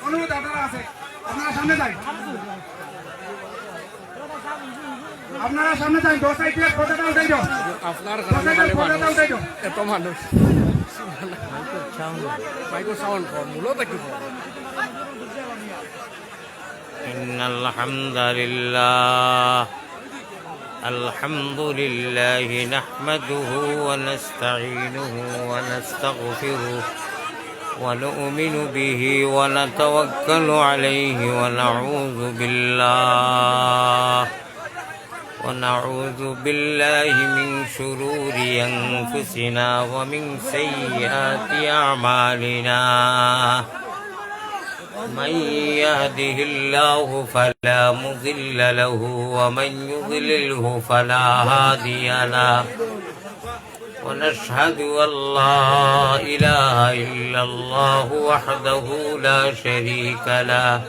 অনুমতি আপনারা আছে, আপনারা সামনে যাই, আপনারা সামনে যাই, দশ সাইড দিয়ে ফটোটা উঠাই দাও, আপনার ফটোটা উঠাই দাও, এত মানুষ মাইক্রো সাউন্ড মূলত কি إن الحمد لله نحمده ونستعينه ونستغفره ونؤمن به ونتوكل عليه ونعوذ بالله من شرور أنفسنا ومن سيئات أعمالنا من يهده الله فلا مضل له ومن يضلله فلا هادي له ونشهد أن لا إله إلا الله وحده لا شريك له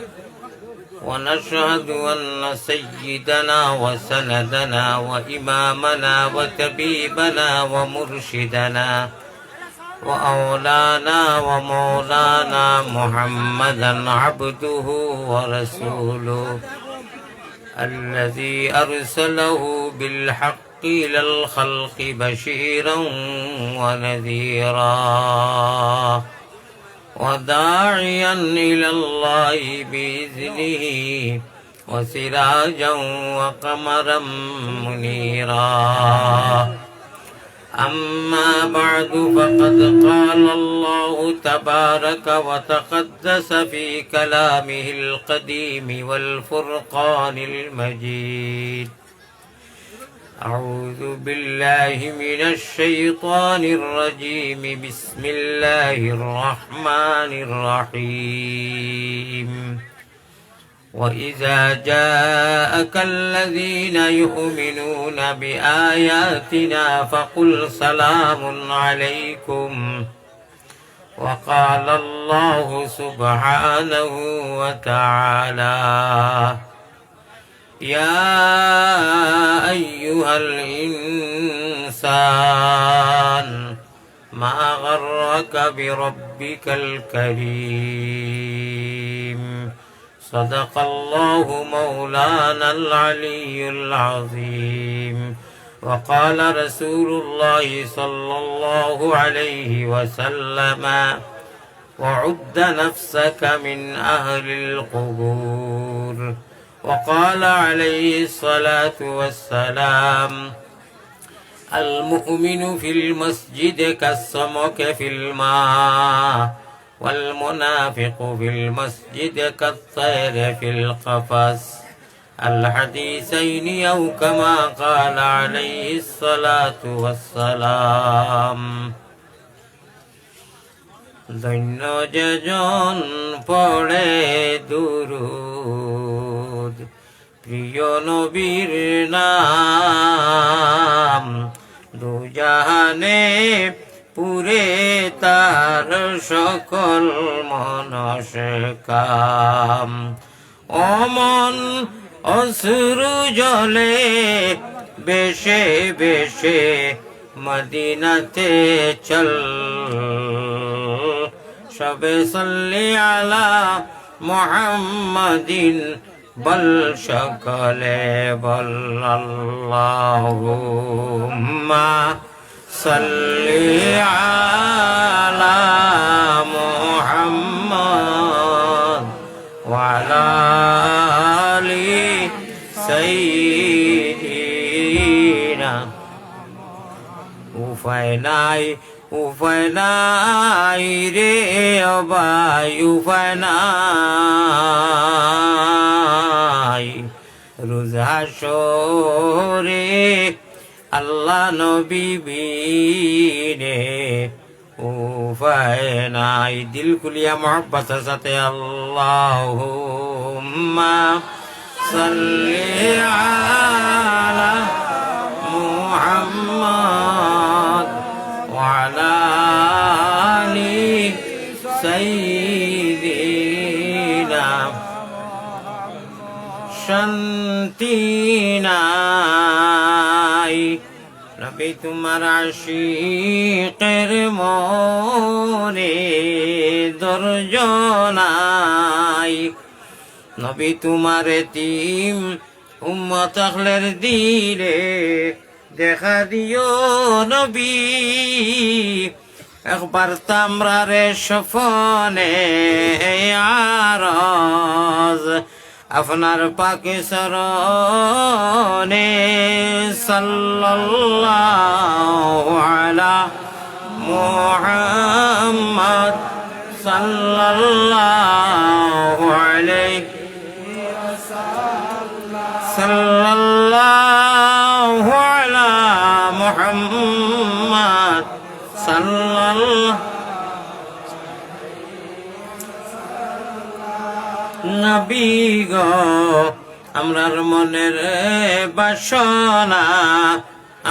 ونشهد أن سيدنا وسندنا وإمامنا وطبيبنا ومرشدنا وأولانا ومولانا محمدا عبده ورسوله الذي أرسله بالحق إلى الخلق بشيرا ونذيرا وداعيا إلى الله بإذنه وسراجا وقمرا منيرا أما بعد فقد قال الله تبارك وتقدس في كلامه القديم والفرقان المجيد أعوذ بالله من الشيطان الرجيم بسم الله الرحمن الرحيم وإذا جاءك الذين يؤمنون بآياتنا فقل سلام عليكم وقال الله سبحانه وتعالى يا أيها الإنسان ما غرك بربك الكريم صدق الله مولانا العلي العظيم وقال رسول الله صلى الله عليه وسلم وعد نفسك من أهل القبور وقال عليه الصلاة والسلام المؤمن في المسجد كالسمك في الماء والمنافق في المسجد كالطير في القفص الحديثين أو كما قال عليه الصلاة والسلام ধন্য যেজন পড়ে দুরূদ প্রিয় নবীর নাম দুজাহানে পুরে তার সকল মনসে কাম অমন অশ্রু জলে বেশে বেশে মদিনাতে চল সবে সাল্লি আলা মুহাম্মাদিন বল সকলে বল আল্লাহুম্মা সাল্লি আলা মুহাম্মাদ ওয়া আলা আলি সাইয়্যিদিনা উপায় নাই রে অবাই উপায় নাই রোজ হাসরে আল্লাহ নবী বিনে উপায় নাই দিল খুলিয়া মোহব্বতের সাথে আল্লাহুম্মা সাল্লি আলা মুহাম্মাদ ওয়া আলা আলি সাইয়্যিদিনা শান্তি নাই নবী তোমার আশিকের মনে ধৈর্য নাই, নবী তোমার এতিম উম্মত আখলের দিলে দেখা দিও নবী, একবার তামরারে সফনে আরজ আপনার পাকে সরনে সাল্লাল্লাহু আলা মুহাম্মদ সাল্লাল্লাহু আলাইহি সাল্লাল্লাহু আলা মুহাম্মদ সাল্লাল্লাহু নবী গো আমরার মনের বাসনা,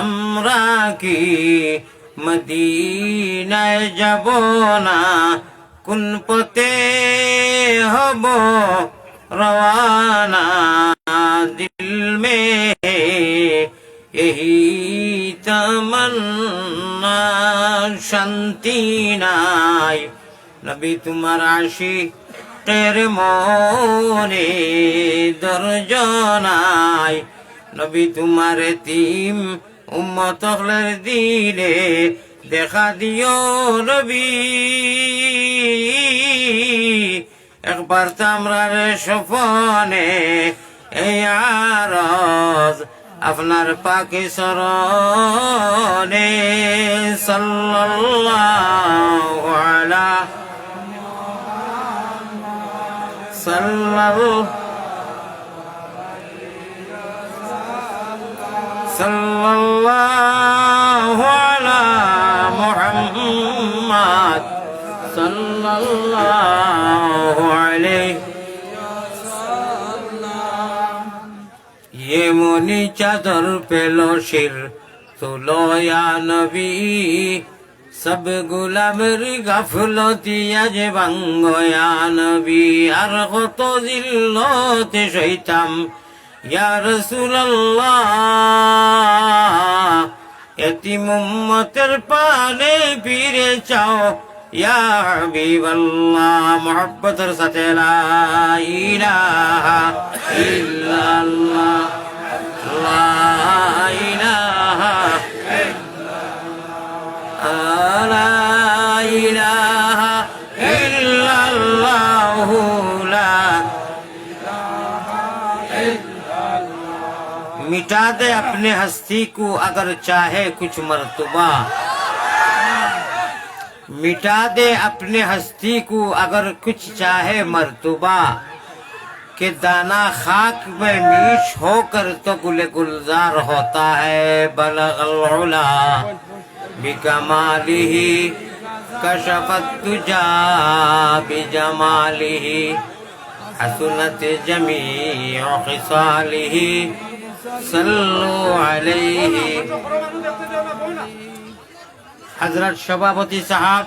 আমরা কি মদিনায় যাব না, কোন পথে হব রওয়ানা, দিল মে यही तमन्ना শান্তি নাই, নবী তোমার আশিকের মনে ধৈর্য নাই, নবী তোমার এতিম উম্মত আখলের দিলে দেখা দিও নবী, একবার তামরার সফনে এই আরজ আপনার পাকে সরনে সাল্লাল্লাহু আলা সাল্লাল্লাহু আলা মুহাম্মদ সাল্লাল্লাহু আলাইহি ये मोनी चादर पेलो शिर तुलोया नबी, सब गुलामेर गाफलती आज भांगया नबी, আর কত জিল্লতে সইতাম ইয়া রাসূলুল্লাহ, এতিম উম্মতের পানে ফিরে চাও ইয়া হাবিবাল্লাহ, মুহাব্বতের সাথে লা ইলাহা ইল্লাল্লাহ, লা ইলাহা লা ইলাহা ইল্লাল্লাহ, লা मिटा दे अपने हस्ती को अगर चाहे कुछ मर्तबा, मिटा दे अपने हस्ती को अगर कुछ चाहे मर्तबा, के दाना खाक में मीश होकर तो गुले गुलजार होता है, बलगल उला बिकमालिही कशफत तुजा बिजमालिही, हसनत जमीअ खिसालिही सल्लु अलैहि। हजरत सभापति साहब,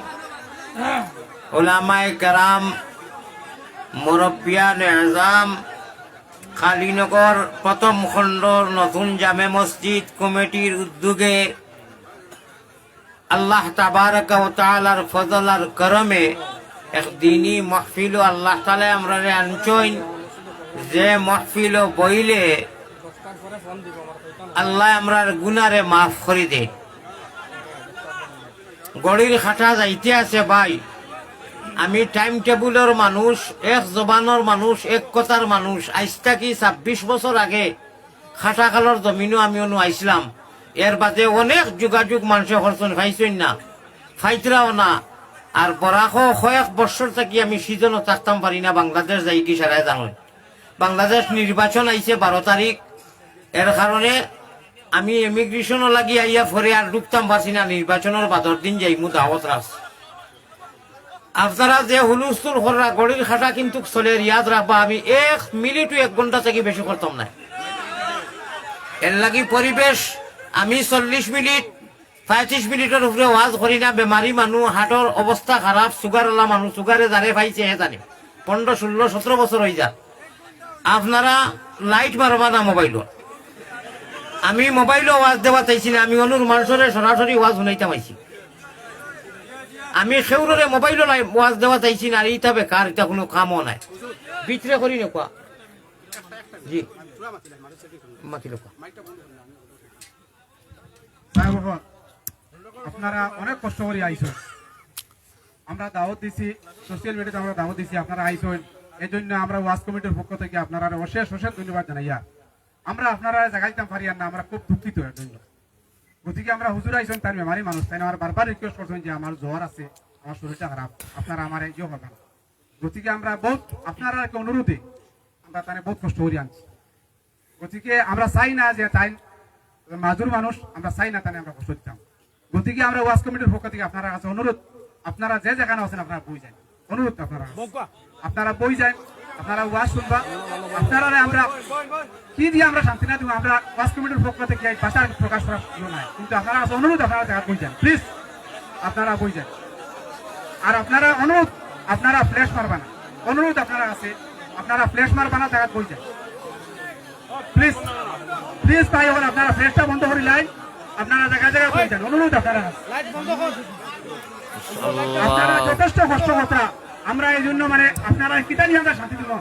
उलामाए कराम, मुरब्बियान आज़ाम, কালীনগর প্রথম খণ্ডর নতুন জামে মসজিদ কমিটির উদ্যোগে আল্লাহ তাবারাকা ওয়া তাআলার ফজল আর করমে এক দিনী মাহফিল আল্লাহ তাআলা আমরারে আনছইন, যে মাহফিল বইলে আল্লাহ আমরার গুনারে মাফ করে দে। গড়ির খাটা যাইতে আছে ভাই, আমি টাইম টেবুলের মানুষ, এক জবানের মানুষ, এক কথার মানুষ। আজ থাকি ২৬ বছর আগে খাটাখালর জমিনও আমি অনু আইসলাম, এর বাদে অনেক যোগাযোগ মানুষে খরচন খাইছেন না, ফাইতরাও না। আর বরাক কয়েক বছর থাকি আমি সিজনও থাকতাম পারি না, বাংলাদেশ যাই কি সারাই জানেন। বাংলাদেশ নির্বাচন আইছে ১২ তারিখ, এর কারণে আমি ইমিগ্রেশনও লাগি আইয়া ফরে আর ঢুকতাম পারছি না। নির্বাচনের বাদর দিন যাইমু দাওয়াত রাখছি। আপনারা যে হুলুস্থুল করা গড়ির খাটা কিন্তু চলে, ইয়াদ রাখবা আমি ১ মিনিটও ১ ঘন্টা থেকে বেশি করতাম না। এর লাগি পরিবেশ আমি ৪০ মিনিট ৩৫ মিনিটের উপরে ওয়াজ করি না। বেমারি মানুষ, হার্টর অবস্থা খারাপ, সুগারওয়ালা মানুষ, সুগারে যারে পাইছে হে জানে, ১৫, ১৬, ১৭ বছর হয়ে যা। আপনারা লাইট মারবা না মোবাইল, আমি মোবাইলও ওয়াজ দেওয়া চাইছি না, আমি অনুর মানুষের সরাসরি ওয়াজ শুনাইতে পাইছি। আমি সেউরে মোবাইলও ওয়াজ দেওয়া চাইছি না, আর ইটা বেকার, এটা কোনো কামও নাই। বিচরে করি নোকা জি মাতিল আপনারা অনেক কষ্ট করে আইসেন, আমরা দাওয়াত দিছি, সোশ্যাল মিডিয়াতে আমরা দাওয়াত দিছি, আপনারা আইসেন। এই জন্য আমরা ওয়াজ কমিটির পক্ষ থেকে আপনারা অশেষ অশেষ ধন্যবাদ জানাইয়া। আমরা আপনারা জায়গাইতাম পারি না, আমরা খুব দুঃখিত এর জন্য। গতিকে আমরা হুজুর আইসেন, তার মেমারি মানুষ, তাই আমার বারবার রিকোয়েস্ট করছেন যে আমার জ্বর আছে, আমার শরীরটা খারাপ, আপনারা আমার এই হবে না। গতিকে আমরা বহুত আপনারা একটা অনুরোধে আমরা তাহলে বহুত কষ্ট করে আনছি। গতিকে আমরা চাই না যে তাই মাজুর মানুষ, আমরা চাই না তাহলে আমরা কষ্ট দিতাম। গতিকে আমরা ওয়াজ কমিটির পক্ষ থেকে আপনারা কাছে অনুরোধ, আপনারা যে যেখানে আছেন আপনারা বই যান, অনুরোধ আপনারা বই যান, আপনারা ওয়াজ শুনবা। আপনারা আমরা কি দিয়ে আমরা শান্তি না দিব, আমরা ওয়াজ কমিটির পক্ষ থেকে এই ভাষা প্রকাশ করার নাই, কিন্তু আপনারা কাছে অনুরোধ আপনারা জায়গা বই যান, প্লিজ আপনারা বই যান। আর আপনারা অনুরোধ, আপনারা ফ্ল্যাশ মারবা না, অনুরোধ আপনারা আছে, আপনারা ফ্ল্যাশ মারবা না, জায়গা বই যান প্লিজ প্লিজ। তাই এখন আপনারা ফ্ল্যাশটা বন্ধ করে লাইন, আপনারা জায়গায় জায়গায় বই যান, অনুরোধ আপনারা। আপনারা যথেষ্ট কষ্ট কথা, আমরা এই জন্য মানে আপনারা কিতানি আমরা শান্তি দিব।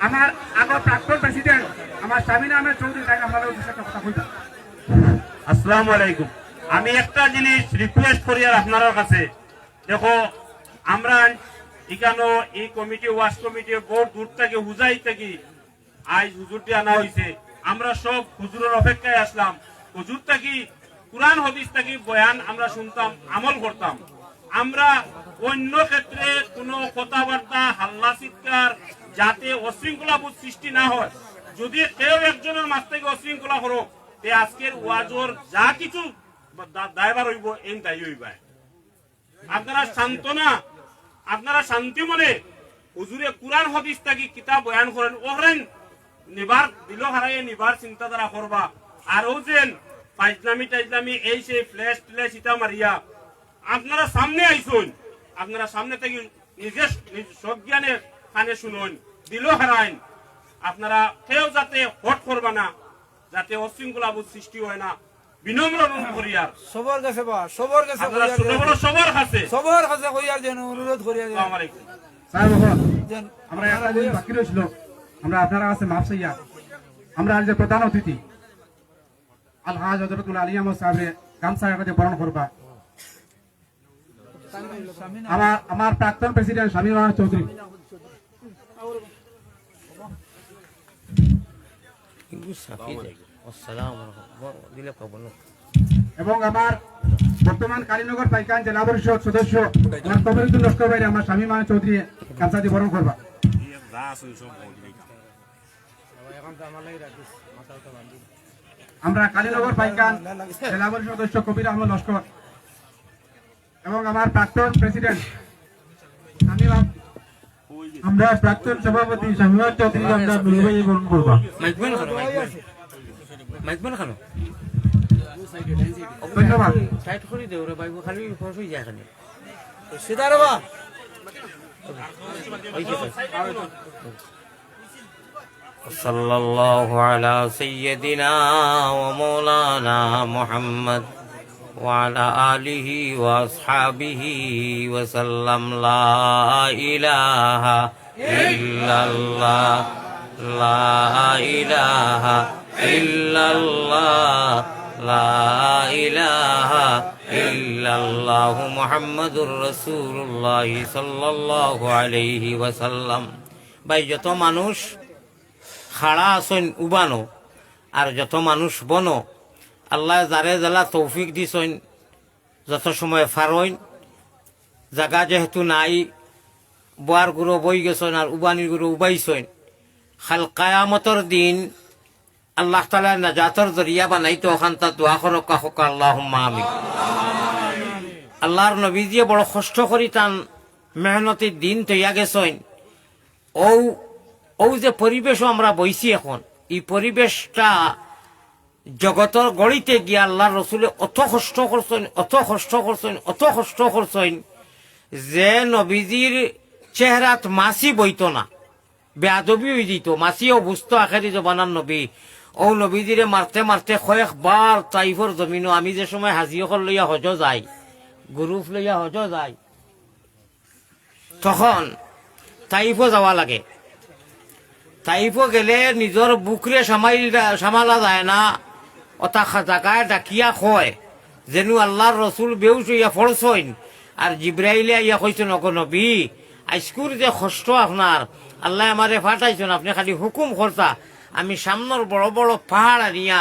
আমার আগর প্রাক্তন প্রেসিডেন্ট আমার শামিনা আহমেদ চৌধুরী তাই আপনারা একটা কথা বলতাম। আসসালামু আলাইকুম। আমি একটা জিনিস রিকোয়েস্ট করি আর আপনার কাছে, দেখো আমরা এখানে এই কমিটি ওয়াশ কমিটি বহুত দূর থেকে হুজাই থেকে আজ হুজুরটি আনা হয়েছে, আমরা সব হুজুরের অপেক্ষায় আসলাম। হুজুর থেকে কুরআন হাদিস থেকে বয়ান আমরা শুনতাম, আমল করতাম। আমরা অন্য ক্ষেত্রে কোনো কথাবার্তা হাল্লা চিৎকার যাতে অশৃঙ্খলা বোধ সৃষ্টি না হয়, যদি কেউ একজনের মাছ থেকে অশৃঙ্খলা করো তে আজকের ওয়াজর যা কিছু দায়বার হইব এই দায়ী হইবা। আপনারা সান্ত্বনা, আপনারা শান্তি মনে হুজুরে কুরআন হাদিস থেকে কিতাব বয়ান করেন, ওরেন নিবার দিল হারাইয়ে নিবার চিন্তাধারা করবা। আর ও যেন ফাইজলামি টাইজলামি এই সেই ফ্ল্যাশ ট্ল্যাশ ইটা মারিয়া আপনারা সামনে আইসুন, আপনারা সামনে থেকে নিজের সজ্ঞানের কানে শুনুন, দিল হারাইন। আপনারা কেউ যাতে হট করবা না, যাতে অশৃঙ্খলা বোধ সৃষ্টি হয় না, বিনম্র অনুরোধ করি। আর সবার কাছে বা সবার কাছে আপনারা ছোট বড় সবার কাছে কইয়ার যেন অনুরোধ করিয়া যেন আসসালামু আলাইকুম। আমরা একটা জিনিস বাকি রয়েছিল, আমরা আপনারা কাছে মাফ চাইয়া। আমরা আজ যে প্রধান অতিথি আলহাজ হযরতুল আলী আহমদ সাহেবের গামছা কাছে বরণ করবা। আমার প্রাক্তন প্রেসিডেন্ট শামীম আহমেদ চৌধুরী এবং আমার বর্তমান কালীনগর পাইকান জেলা পরিষদ সদস্য আমার তবরিদুল লস্কর ভাই আমার শামীম আহমেদ চৌধুরী গামছা দিয়ে বরণ করবা। আমরা কালীনগর পাইকান জেলা পরিষদ সদস্য কবির আহমদ লস্কর এবং আমার প্রাক্তন প্রেসিডেন্ট আমরা প্রাক্তন সভাপতি শামীম আহমেদ চৌধুরী আমরা মিলভাই বরণ করবা। ধন্যবাদ। সিদারবা সাল্লাল্লাহু আলা সাইয়্যিদিনা ওয়া মাওলানা মুহাম্মদ ওয়া আলা আলিহি ওয়া আসহাবিহি ওয়া সাল্লাম। লা ইলাহা ইল্লাল্লাহ, লা ইলাহা ইল্লাল্লাহ, লা ইলাহা ইল্লাল্লাহ মুহাম্মাদুর রাসূলুল্লাহ সাল্লাল্লাহু আলাইহি ওয়াসাল্লাম। ভাই যত মানুষ খাড়া আছেন উবানো আর যত মানুষ বনো, আল্লাহ যারে জালা তৌফিক দিছেন যত সময় ফারইন জায়গা যেহেতু নাই, বোয়ার গুরু বই গেছেন আর উবানির গুরু উবাইছেন, খাল কায়ামতর দিন আল্লাহ তাআলা নাজাতর জরিয়া বানাইতো ওখান তা দোয়া করো কাহকা আল্লাহুম্মা আমিন। আল্লাহর নবীজিয়ে বড় কষ্ট করি টান মেহনতির দিন তৈয়া গেছেন। ও যে পরিবেশও আমরা বইছি এখন, এই পরিবেশটা জগতর গড়িতে গিয়ে আল্লাহর রসুলে অত কষ্ট করছেন, অত কষ্ট করছেন, অত কষ্ট করছেন যে নবীজির চেহারাত মাসি বইত না, বেয়াদবি হয়ে যেত, মাসিও বুঝতো আখেরি জবানার নবী। ও নবীজিরে মারতে মারতে কয়েকবার তাইফর জমিনও আমি যে সময় হাজিয়কল লইয়া হজ যাই গ্রুপ লইয়া হজ যাই তখন তাইফও যাওয়া লাগে। তাইফও গেলে নিজের বুকরে সামালা যায় না, অতা জাগায় ডাকিয়া কয় যেন আল্লাহর রসুল বেউস হইয়া ফরসইন আর জিব্রাইলে ইয়া কইছেন অগ নবী আইসকুর যে কষ্ট আপনার আল্লাহ আমারে ফাটাইছেন, আপনি খালি হুকুম করতা আমি সামনের বড় বড় পাহাড় আনিয়া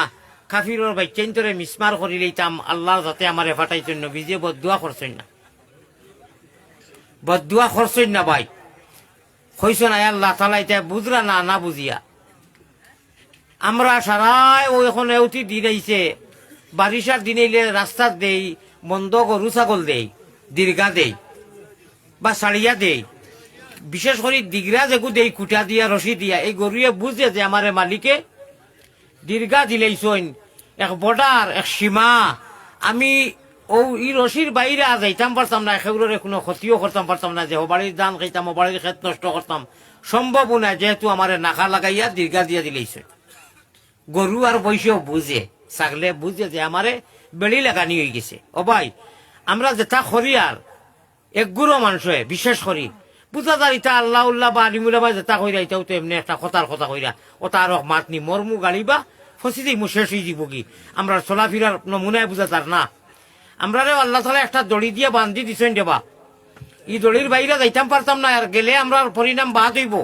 কাফিরর বাইচাইন্তরে মিসমার করি লইতাম, আল্লাহ যাতে আমারে ফাটাইছেন। নবী যে বদুয়া করছেন না, বদুয়া করছেন না ভাই, কইছেন আয় আল্লাহ তাআলা এটা বুঝরা না না বুঝিয়া। আমরা সারাই ও এখন এউতি দিন আইছে, বারিশার দিন এলে রাস্তার দেই, বন্ধ গরু ছাগল দেই, দীর্ঘা দেই বা সারিয়া দেই, বিশেষ করে দিগরা যেগু দেই কুটা দিয়া রশি দিয়া, এই গরুয়ে বুঝে যে আমার মালিকে দীর্ঘা দিলেইছইন এক বর্ডার এক সীমা, আমি ও ই রশির বাইরে যাইতাম পারতাম না, সেগুলোর কোনো ক্ষতিও করতাম পারতাম না, যে হবাড়ির দান খাইতাম হবাড়ির ক্ষেত নষ্ট করতাম, সম্ভব না, যেহেতু আমার নাখা লাগাইয়া দীর্ঘা দিয়া দিলেইছে। গরু আর বৈশেও বুঝে, ছাগলে বুঝে যে আমারে বেড়ি লাগানি হয়ে গেছে। ও ভাই আমরা যেটা করি আর একগুড়ো মানুষে বিশেষ করি বুঝা যার ইটা আল্লাহ উল্লাহ বা আলিমুল্লাহ বা যেটা কইরা এটাও তো এমনি একটা কথার কথা কইরা ওটা আর মাতনি মরমু গাড়িবা ফসি দিই মু শেষ হয়ে যাব কি, আমরা চলাফিরার নমুনায় বুঝা তার না। আমরা আল্লাহ তালা একটা দড়ি দিয়ে বান্ধি দিছেন দেবা, এই দড়ির বাইরে যাইতাম পারতাম না, আর গেলে আমরা পরিণাম বাদ হইব।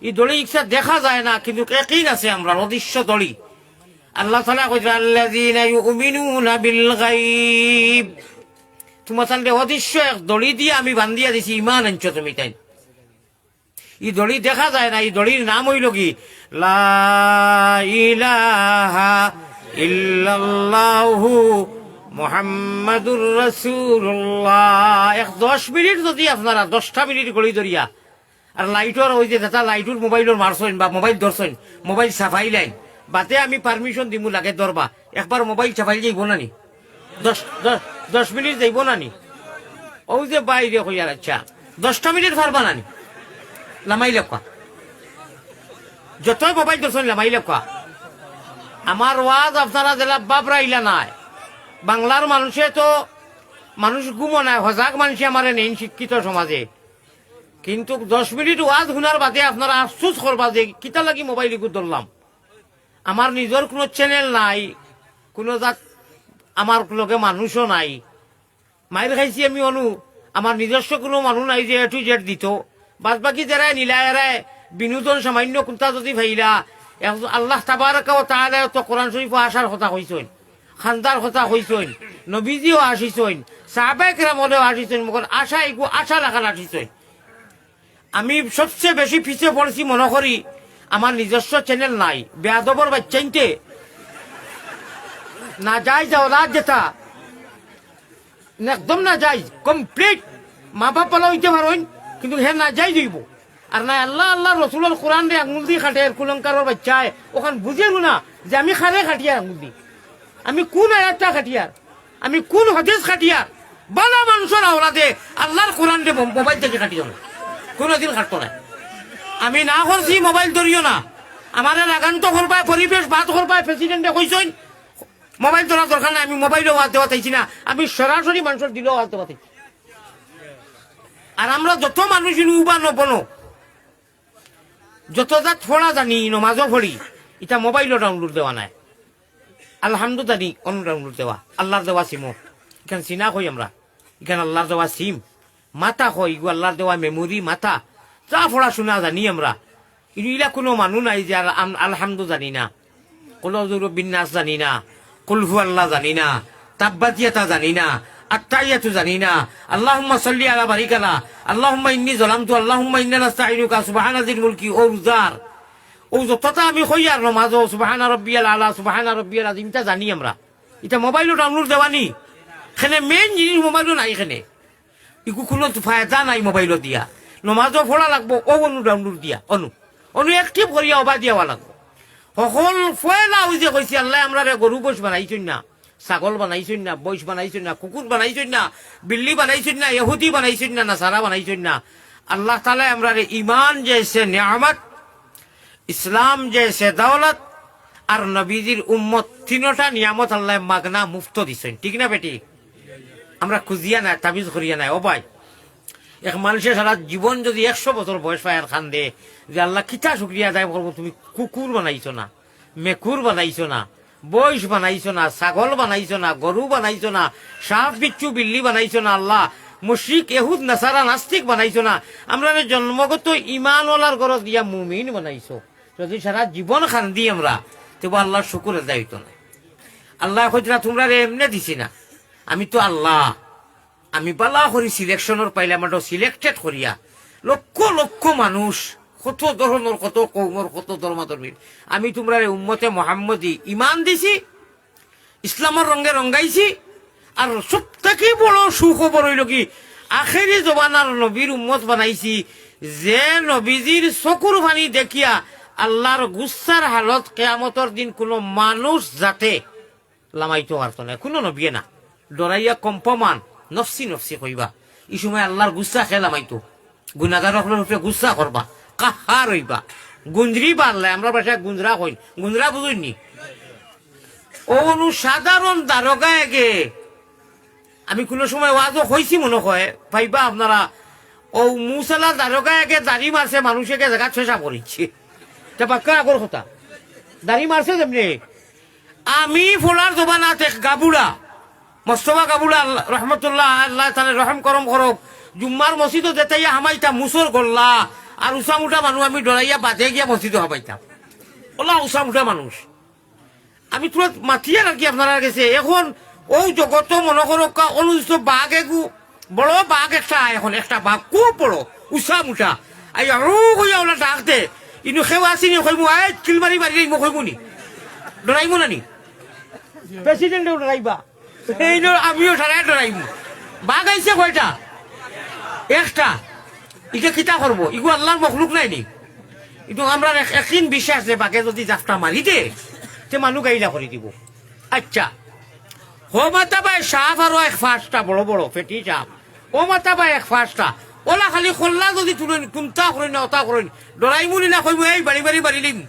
এই দড়ি ইচ্ছা দেখা যায় না, কিন্তু একই আছে আমরা অদৃশ্য দড়ি। আল্লাহ তাআলা কইছে আল্লাযীনা ইউমিনুনা বিল গায়ব, তোমার সামনে অদৃশ্য এক দড়ি দিয়ে আমি বান্ধিয়া দিছি, ইমান আনছো তুমি তাই। এই দড়ি দেখা যায় না, এই দড়ির নাম হইল কি লা ইলাহা ইল্লাল্লাহু মুহাম্মাদুর রাসূলুল্লাহ। 10 মিনিট যদি আপনারা 10টা মিনিট গড়ি ধরিয়া আর লাইটর ওই যে যেটা লাইটর মোবাইলের মারছেন বা মোবাইল ধরছেন, মোবাইল সাফাই লাইন বাতে আমি পারমিশন দিমু লাগে ধরবা, একবার মোবাইল সাফাই যাইব না নি? 10 মিনিট যাইব না নি? ওই যে বাইরে কইয়ার আচ্ছা 10টা মিনিট পারবা না নি? লামাই লেখা যতই মোবাইল ধরছেন লামাই লেখা। আমার ওয়াজ আপনারা জেলা বাবরা ইলা নাই, বাংলার মানুষে তো মানুষ ঘুমো নাই, হজাক মানুষ আমার নেই শিক্ষিত সমাজে, কিন্তু 10 মিনিট ওয়াজ শুনার বাদে আপনারা আফসোস করবা যে কিতা লাগি মোবাইল ধরলাম। আমার নিজের কোনো চ্যানেল নাই, কোনো জাত আমার লগে মানুষও নাই, মায়ের খাইছি আমি অনু, আমার নিজস্ব কোনো মানুষ নাই যে এটু জেট দিত। বাদ বাকি যারা নীলা এরায় বিনোদন সামান্য কোনটা যদি ভাইলা, আল্লাহ তাবারাকা ওয়া তাআলা তো কোরআন শরীফ আসার কথা কইছেন, খান্দার কথা কইছেন, নবীজিও আসিছেন, সাহাবায়ে কেরামও আসিছেন, মগর আশা এগু আশা রাখার আসিছেন। আমি সবচেয়ে বেশি পিছিয়ে পড়ছি মনে করি আমার নিজস্ব চ্যানেল নাই। বেয়াদবর বাচ্চাইতে না যাই যাও রাত যেটা একদম না যাই কমপ্লিট, মা বাপ পালা হইতে পারেন কিন্তু হে না যাই দিব। আর না আল্লাহ আল্লাহ রসুলের কোরআন রে আঙুল দিয়ে খাটে কুলঙ্কারের বাচ্চায় ওখান বুঝেল না যে আমি খারে খাটিয়ার আঙুল দি, আমি কোন আয়াতটা খাটিয়ার, আমি কোন হাদিস খাটিয়ার। বালা মানুষের আওলাদে আল্লাহর কোরআন রে মোবাইল থেকে খাটিয়ে না, কোনোদিন খাটতো না। আমি না করছি মোবাইল ধরিও না, আমার লাগান্ত করবায় পরিবেশ বাদ করবায় প্রেসিডেন্টে কইছেন মোবাইল ধরা দরকার নাই, আমি মোবাইলও হাত দেওয়া চাইছি না, আমি সরাসরি মানুষের দিলেও হাত দেওয়া চাইছি। আর আমরা যত মানুষ উবা নবনো যত জাত ফোড়া জানি নমাজও ফড়ি, এটা মোবাইলও ডাউনলোড দেওয়া নাই, আলহামদুলিল্লাহ জানি অন্য ডাউনলোড দেওয়া, আল্লাহর দেওয়া সিমও এখানে চিনা কই আমরা, এখানে আল্লাহর দেওয়া সিম মাথা কই ইগু আল্লাহর দেওয়া মেমোরি মাথা যা ফোড়া শোনা জানি আমরা। ইলা কোনো মানুষ নাই যে আলহামদু জানি না, কোন বিন্যাস জানি না, কুলহু আল্লাহ জানি না, তাব্বাতিয়াতা জানি না, আত্তাইয়াতু জানি না, আল্লাহুম্মা সাল্লি আলা বারিকালা, আল্লাহুম্মা ইন্নী যালামতু, আল্লাহুম্মা ইন্না নাস্তাঈনুকা, সুবহানা যিল মুলকি ও রোজার ও যতটা আমি কই আর নামাজ সুবহানা রাব্বিয়াল আলা সুবহানা রাব্বিয়াল আযীম তা জানি আমরা। এটা মোবাইলও ডাউনলোড দেওয়ানি, এখানে মেইন জিনিস মোবাইলও নাই, এখানে ইকু কোনো ফায়দা নাই মোবাইলও দিয়া। নমাজও পড়া লাগবো ও অনু ডাউনলোড দিয়া অনু একটিভ করিয়া অবা দিয়াওয়া লাগবো। সকল ফয়লা ওই যে কইছি আল্লাহ আমরা গরু বৈশ বানাইছেন না, ছাগল বানাইছেন না, বৈশ বানাইছেন না, কুকুর বানাইছেন না, বিল্লি বানাইছেন না, ইহুদি বানাইছেন না, নাসারা বানাইছেন না। আল্লাহ তাআলা আমরা ইমান জেসে নিয়ামত, ইসলাম জেসে দৌলত, আর নবীজির উম্মত তিনটা নিয়ামত আল্লাহ মাগনা মুফত দিছেন, ঠিক না বেটি? আমরা খুঁজিয়া নাই, তাবিজ করিয়া নাই। ও ভাই, এক মানুষের সারা জীবন যদি 100 বছর বয়স পায় আর খান দে যে আল্লাহ কিতা শুক্রিয়া আদায় করবো, তুমি কুকুর বানাইছো না, মেকুর বানাইছো না, বয়স বানাইছো না, ছাগল বানাইছো না, গরু বানাইছো না, সাপ বিচ্ছু বিল্লি বানাইছো না, আল্লাহ মুশরিক এহুদ নাসারা নাস্তিক বানাইছো না, আমরা জন্মগত ইমানওয়ালার গরজ দিয়া মুমিন বানাইছো। যদি সারা জীবন খান দি আমরা, তবু আল্লাহর শুকুর আদায় হইতো না। আল্লাহ হইতরা তোমরা এমনি দিছি না, আমি তো আল্লাহ, আমি বালা করি সিলেকশনের পাইলাম, সিলেক্টেড করিয়া লক্ষ লক্ষ মানুষ, কত ধরনের, কত কৌমর, কত ধর্মাধর্মীর, আমি তোমরা উম্মতে মোহাম্মদী ইমান দিছি, ইসলামের রঙে রঙ্গাইছি। আর সব থেকে বড় সুখবর হইল কি, আখেরি জবানার নবীর উম্মত বানাইছি, যে নবীজির চকুর পানি দেখিয়া আল্লাহর গুচ্ছার হালত কেয়ামতর দিন কোনো মানুষ যাতে লামাইতে পারত না, কোনো নবিয়ে না, ডরাইয়া কম্পমান নফসি নফসি কইবা। এই সময় আল্লাহর গুচ্ছা খেয়ে লামাইতো, গুনাগার উপরে গুচ্ছা করবা, কাহার হইবা, গুঞ্জরি বাড়লে, আমরা বাসায় গুঞ্জরা কই, গুঞ্জরা বুঝুননি? অনু সাধারণ দারোগা এগে, আমি কোনো সময় ওয়াজও হয়েছি মনে হয়, ভাইবা আপনারা, ও মুসালা দারোগা এগে দাড়ি মারছে, মানুষকে জায়গা চেষ্টা করিচ্ছে, বাক্য আগর কথা দাড়ি মারছে তেমনি। আমি ফোলার জবানাতে গাবুড়া মস্তফা গাবুড়া রহমতুল্লাহ, আল্লাহ তাহলে রহম করম করব, জুম্মার মসজিদও যেতাইয়া হামাইতাম মুসর গল্লা, আর উষামুঠা মানুষ আমি ডরাইয়া বাঁধে গিয়া মসজিদও হামাইতাম, ওলা উষামুঠা মানুষ। আমি তোরা মাতিয়ে রাখি আপনারা গেছে এখন ও জগত মনে করো অনুষ্ঠিত বাঘ এগু বড় বাঘ একটা, এখন একটা বাঘ খুব বড় উষামুঠা, আরো কইয়া ওলা ডাক দে, ইনু সেও আসিনি কইমু, কিলমারি মারি মই কইমু নি, ডরাইমু নানি? প্রেসিডেন্টেও ডরাইবা, এই আমিও সারাই ডরাইমু। বাঘ আইছে কয়টা? একটা। ইকে কিতা করবো, ইগু আল্লাহর মখলুক নাই নি? কিন্তু আমরা একদিন বিশ্বাস যে বাঘে যদি যাত্রা মারি দে, সে মানুষ গাইলা করে দিব। আচ্ছা, ও মাতা বাই সাপ আরো এক ফাঁসটা বড় বড় ফেটি সাপ, ও মাতা বাই এক ফাঁসটা, ওলা খালি খোল্লা যদি তুলে কুমতা করেন না অতা করেন, ডরাইমু নি না কইমু এই বাড়ি বাড়ি বাড়ি লিম,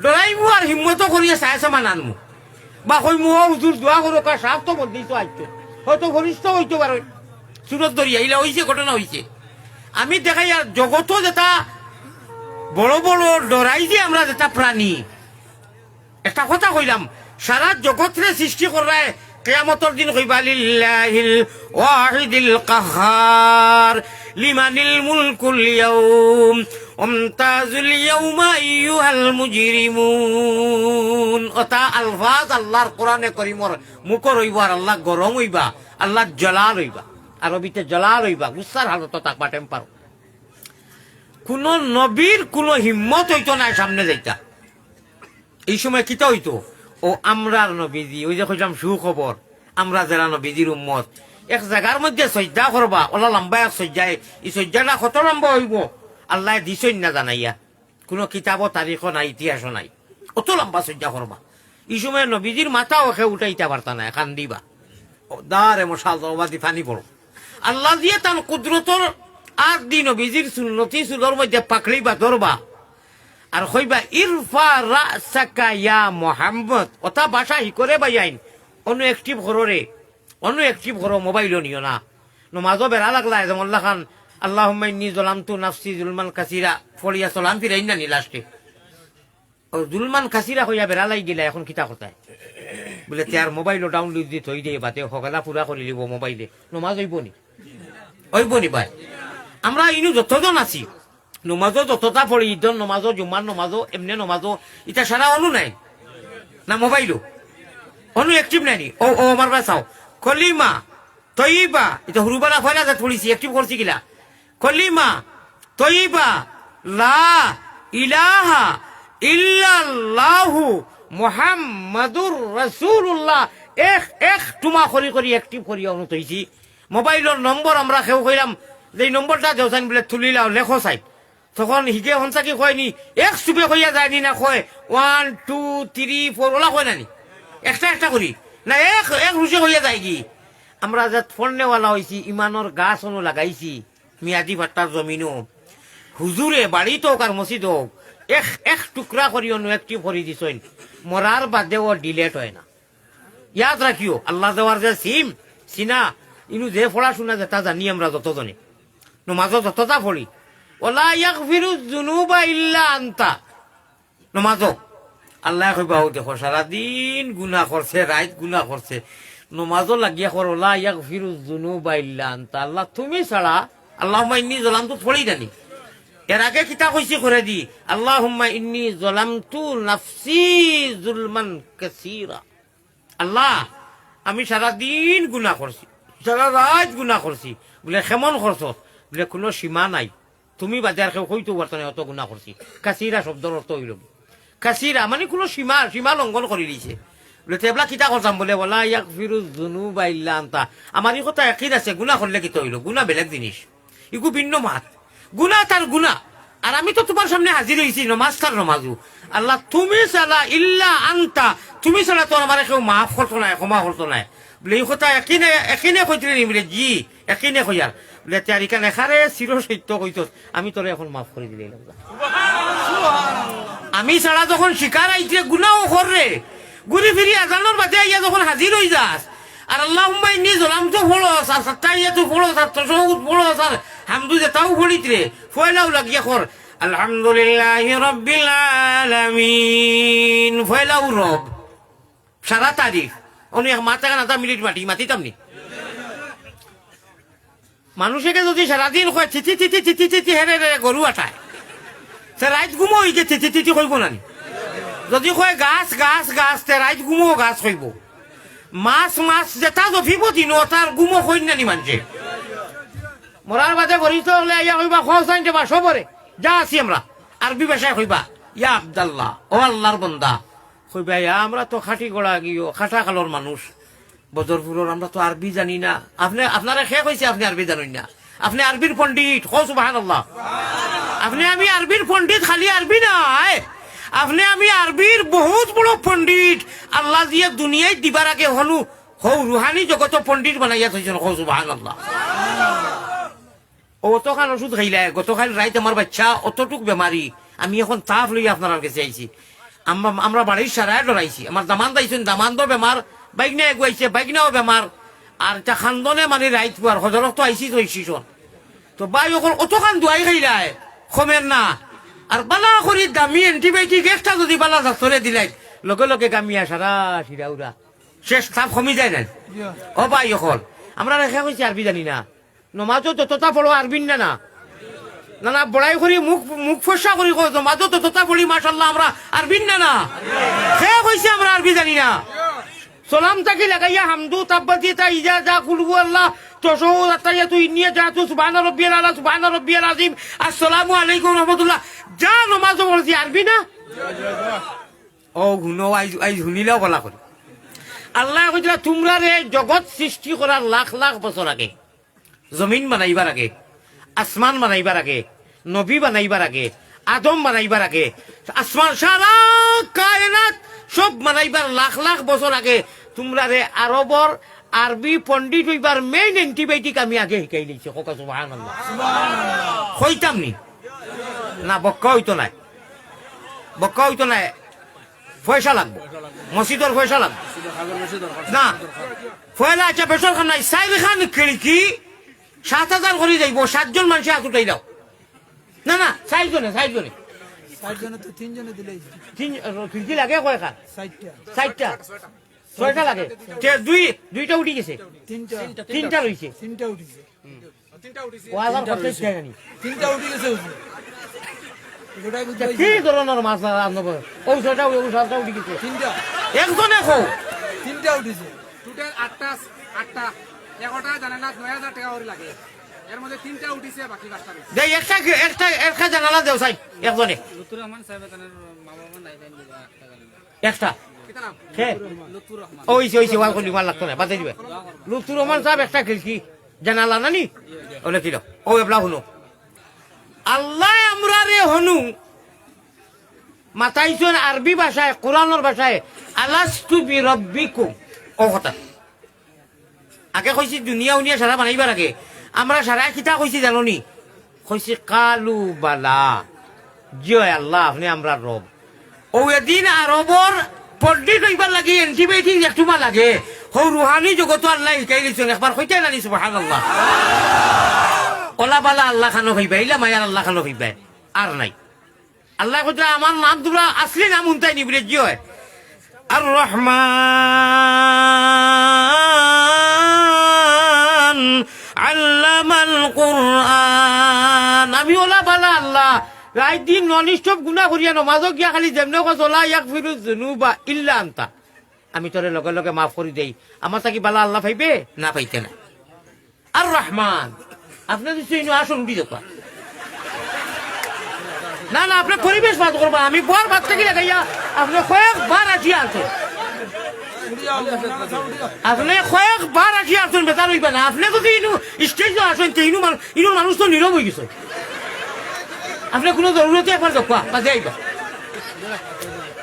ডরাইমু আর হিম্মত করিয়া চাই চামান আনমু, বা কইমু ও হুজুর দোয়া করো, কা সাপ তো বলতেই তো আইতো, হয়তো ঘনিষ্ঠ হইতে পারে, সুরত দরিয়া ইলা হইছে, ঘটনা হইছে। আমি দেখাই আর জগত যেটা বড় বড় ডরাই যে আমরা যেটা প্রাণী, একটা কথা কইলাম, সারা জগৎরে সৃষ্টি করায় কিয়ামতের দিন কইবা লিল্লাহিল ওয়াহিদিল কাহ্হার লিমানিল মুলকুল ইয়াউম আমতাজুল ইয়াউমা আইয়ুহাল মুজরিমুন। ওটা আলফাজ আল্লাহর কোরআনে করিমর মুখর হইবা, আর আল্লাহ গরম হইবা, আল্লাহ জালাল হইবা, আরবিতে জালাল হইবা, গুসার হালত তাকবা টেম্পার। কোন নবীর কোন হিম্মত হইতো না সামনে যাইতা। এই সময় কিতা হইতো, ও আমরার নবীজি, ওই যে কইলাম সুখবর, আমরা যারা নবীজির উম্মত, এক জায়গার মধ্যে সজ্জা করবা, ওলা লম্বা এক সজ্জায়, এই সজ্জাটা কত লম্বা হইব আল্লাহ দিছই না জানাইয়া, কোনো কিতাব তারিখ নাই, ইতিহাস নাই, অত লম্বা সজ্জা করবা। এই সময় নবীজির মাথা ওকে উঠাইতে পারতা না, খান দিবা দারে মশাল দরবাদি ফানি পড়ো, আল্লাহ দিয়ে তার কুদরতর আর দি নবীজির সুন্নতি সুলর মধ্যে পাকড়িবা ধরবা, আর কইবা ইরফা রাসাকা ইয়া মুহাম্মদ। ওটা ভাষা হি করে বাইন অন্য অ্যাক্টিভ কররে, অন্য অ্যাক্টিভ করো, মোবাইলও নিও না। নমাজও বেড়া লাগলা যেমন খান আল্লাহুম্মা ইন্নী যালামতু নাফসি যুলমান কাসীরা ফড়িয়া সালাম ফিরাই না নি লাস্টে, ও যুলমান কাসীরা কইয়া বেড়া লাগি গেলা, এখন কিতা কথায় বলে তার মোবাইলও ডাউনলোড দি থই দিয়ে বাতে সকালা পুরা করে লিব মোবাইলে, নমাজ হইব নি? হইব নি ভাই? আমরা ইনু যতজন আছি নমাজও যতটা পড়ি, ঈদর নমাজও, জুম্মার নমাজও, এমনি নমাজও, এটা সারা অনু নাই না, মোবাইলও অনু অ্যাক্টিভ নাইনি। ও ও আমার ভাই চাও, কলিমা তৈবা, এটা হুরুবালা ফয়লা যা পড়িছি, অ্যাক্টিভ করছি কিলা, কলিমা তৈবা লা ইলাহা ইল্লাল্লাহু মুহাম্মাদুর রাসূলুল্লাহ, এক টুমা করি করি অ্যাক্টিভ করি অনু তৈছি। মোবাইলের নম্বর আমরা কেউ কইলাম যে নম্বরটা দেওসাইন বলে তুলিলাও লেখো সাইড, তখন হিগে হনসা কি কয়নি, এক চুপে কইয়া যায়নি না, কয় 1 2 3 4 ওলা কয় নানি, একটা একটা করি না, এক এক রুচি হইয়া যায় কি। আমরা যে ফোন নেওয়ালা হয়েছি, ইমানোর গাছ অনু লাগাইছি মিয়াদি ভাট্টার জমিনও, হুজুরে বাড়িত হোক আর মসজিদ হোক, এক টুকরা করি অন্য একটি ভরি দিছেন মরার বাদেও ডিলেট হয় না। ইয়াদ রাখিও আল্লাহ দেওয়ার যে সিনা ইনু যে পড়াশোনা যেটা জানি আমরা যতজনে নমাজও যতটা পড়ি ওলা ইয়াগফিরু যুনুবা ইল্লা আনতা নমাজও আল্লাহ কইবা ও দেখো সারাদিন গুনাহ করছে রাত গুনাহ করছে নমাজও লাগিয়া কর ওলা ইয়াগফিরু যুনুবা ইল্লা আনতা আল্লাহ তুমি ছাড়া আল্লাহুম্মা ইন্নী যালামতু পড়ি জানি এর আগে কিতা কইছি করে দি আল্লাহুম্মা ইন্নী যালামতু নাফসি যুলমান কাসীরা আল্লাহ আমি সারাদিন গুনাহ করছি সারা রাত গুনাহ করছি বলে কেমন করছ বলে কোনো সীমা নাই তুমি বাজার কেউ কইতো বর্তমানে অত গুনাহ করছি কাসীরা শব্দর অর্থ হইল কাসীরা মানে কোনো সীমা লঙ্ঘন করে দিছে বলে তেবলা কিতা করতাম বলে ওলা ইয়াগফিরু যুনুবা ইল্লা আনতা আমার এই কথা একই আছে গুনাহ করলে কিতা হইল গুনাহ বেলেগ জিনিস ইগু ভিন্ন মাত গুনাহ তার গুনাহ আর আমি তো তোমার সামনে হাজির হয়েছি নমাজ তার নমাজু আল্লাহ তুমি ছাড়া ইল্লা আনতা তুমি ছাড়া তো আমার কেউ মাফ করতো নাই ক্ষমা করতো নাই বলে এই কথা একিনে কইতে নি বলে জি একিনে কইয়ার বলে তারিকা নেখারে চির সত্য কইত আমি তোরে এখন মাফ করে দিলে আমি ছাড়া যখন শিকার আইছে গুনাও কররে ঘুরি ফিরি আজানোর বাদে আইয়া যখন হাজির হয়ে যাস আর আল্লাহুম্মা ইন্নী যালামতু ফড়স আর সাত্তাইয়াতু ফড়স আর তাশাহুদ ফড়স আর হামদু যেটাও ফড়িতরে ফয়লাও লাগিয়া কর আলহামদুলিল্লাহি রাব্বিল আলামিন ফয়লাও রব সারা তারিখ উনি মাথা কানা মিনিট মাতিতাম নি মানুষকে যদি সারাদিন কয় চিঠি চিঠি চিঠি চিঠি হেরে গরু আটায় সে রাইত ঘুমো হইকে চিঠি চিঠি কইব না যদি কয় গাছ গাছ গাছ তে রাইত ঘুমো গাছ কইব মাছ যেটা জফিব দিন তার গুমো কইন নানি মানছে মরার বাদে ভরিত হলে ইয়া কইবা খোসাইন দেবা সবরে যা আছি আমরা আরবি ভাষায় কইবা ইয়া আব্দুল্লাহ ও আল্লাহর বান্দা কইবা ইয়া আমরা তো খাটি গড়া গিয়ে খাটা কালোর মানুষ বদরপুরের আমরা তো আরবি জানি না আপনারা খে কইছে আপনি আরবি জানেন না আপনি আরবির পণ্ডিত ও সুবহানাল্লাহ আপনি আমি আরবির পণ্ডিত খালি আরবি নাই আপনি আমি আরবির বহুত বড় পণ্ডিত আল্লাহ দিয়ে দুনিয়ায় দিবার আগে হনু হৌ রুহানি জগত পণ্ডিত বানাইয়া থইছেন হৌ সুবহানাল্লাহ অতখান ওষুধ খাইলাই গতকাল রাইত আমার বাচ্চা অতটুক বেমারি আমি এখন তাপ লই আপনার কাছে আইছি আমরা বাড়ির সারায় ডরাইছি আমার দামান দাইছেন দামানদো বেমার বাইকনা এগুয়াইছে বাইকনাও বেমার আর এটা খান্দনে মানে রাইত পুয়ার হজরত তো আইসি তো বাই অকল অতখান দুয়াই খাইলাই কমের না আর বালা করি দামি এন্টিবায়োটিক একটা যদি বালা ডাক্তরে দিলাই লগে লগে গামিয়া সারা সিরা উড়া শেষ তাপ কমি যায় না ও ভাই অকল আমরা রেখা কইছি আরবি জানি না নমাজও ততটা পড়ো আরবিন না না না বড়াই করি মুখ ফসা করি নমাজও ততটা পড়ি মাশাআল্লাহ আমরা আরবিন না সে কইছি আমরা আরবি জানি না সালাম তাকি লাগাইয়া হামদু তাব্বাতি তা ইজা যা কুলহু আল্লাহ তাশাহুদ আতাইয়াতু ইন্নিয়া জাতু সুবহান রাব্বিয়াল আলা সুবহান রাব্বিয়াল আযীম আসসালামু আলাইকুম ওয়া রাহমাতুল্লাহ যা নমাজ পড়ছি আরবি না ও গুনো আই শুনিলেও বলা করি আল্লাহ কইলা তোমরা রে জগৎ সৃষ্টি করার লাখ লাখ বছর আগে জমিন বানাইবার আগে আসমান বানাইবার আগে নবী বানাইবার আগে আদম বানাইবার আগে আসমান সারা কায়নাত সব বানাইবার লাখ লাখ বছর আগে তোমরা রে আরবর আরবি পণ্ডিত হইবার মেইন এন্টিবায়োটিক আমি আগে শিকাই দিয়েছি কোকা সুবহানাল্লাহ কইতাম নি না বক্কা হইতো নাই পয়সা লাগবো মসজিদের পয়সা লাগবে না পয়লা আচ্ছা বেসর খান নাই সাইড খান খিড়কি 7,000 করে যাইব 7 জন মানুষ আতুটাই দাও না 6 জনে তো 3 জনে দিলেই খিড়কি লাগে কয় খান 60টা 6টা লাগে দুইটা উঠি গেছে তিনটা রইছে তিনটা উঠিছে ওয়াজার করতে চাই জানি তিনটা উঠি গেছে গোটাই বুঝাই কি ধরনের মাছ রান্নব ও 6টা উঠি গেছে তিনটা একজনে খাও তিনটা উঠিছে টোটাল 8টা 11টা জানেন না 9000 টাকা করে লাগে এর মধ্যে 3টা উঠিছে বাকি 5টা রইছে দেই একটা জানালা দেও সাই একজনে লুতুর রহমান সাহেব তানের মা বাবা নাই দেন দিবা একটা কিতা নাম কে লুতুর রহমান ওইছে ওয়াল কলি মাল লাগতো না বাতাই দিবে লুতুর রহমান সাহেব একটা খিড়কি জানালা নানি ওলে কিলো ও এবলা হলো আল্লাহ আমরা রে হনু মাতাইছেন আরবি ভাষায় কোরআনের ভাষায় আলাস্তু বিরাব্বিকুম ও কথা আগে কইছি দুনিয়া উনিয়া সারা বানাইবার আগে আমরা সারা কিতা কইছি জানো নি কইছি কালু বালা জয় আল্লাহ আপনি আমরা রব ও এদিন আরবর পন্ডিত হইবার লাগে এন্টিবায়োটিক একটুমা লাগে হো রুহানি জগত আল্লাহ শিকাই দিচ্ছেন একবার হইতে জানি সুবহানাল্লাহ ওলা বালা আল্লাহ খানো হইবা ইলা মায়ার আল্লাহ খানো হইবা আর নাই আল্লাহ কইরা আমার নাম তোমরা আসলে নাম উনতাই নি বলে জয় আর রহমান আল্লামাল কুরআন আমি ওলা বালা আল্লাহ রাই দিন ননিষ্ঠব গুনাহ করিয়া নমাজও গিয়া খালি যেমনে কলা ইয়াগফিরু যুনুবা ইল্লা আনতা আমি তোরে লগে লগে মাফ করে দেই আমার তাকি বালা আল্লাহ পাইবে না পাইতে না আর রহমান আপনি যদি আসুন বিজেপা না না আপনি পরিবেশ বাদ করবা আমি বর বাদ থেকে লাগাইয়া আপনি কয়েকবার আসিয়া আছেন আপনি কয়েকবার আসিয়া আছেন বেতার হইবা না আপনি যদি স্টেজে আসেন ইনু মানুষ তো নীরব হয়ে গেছে আপনি কোনো জরুরতে একবার দেখবা বাজে আইবা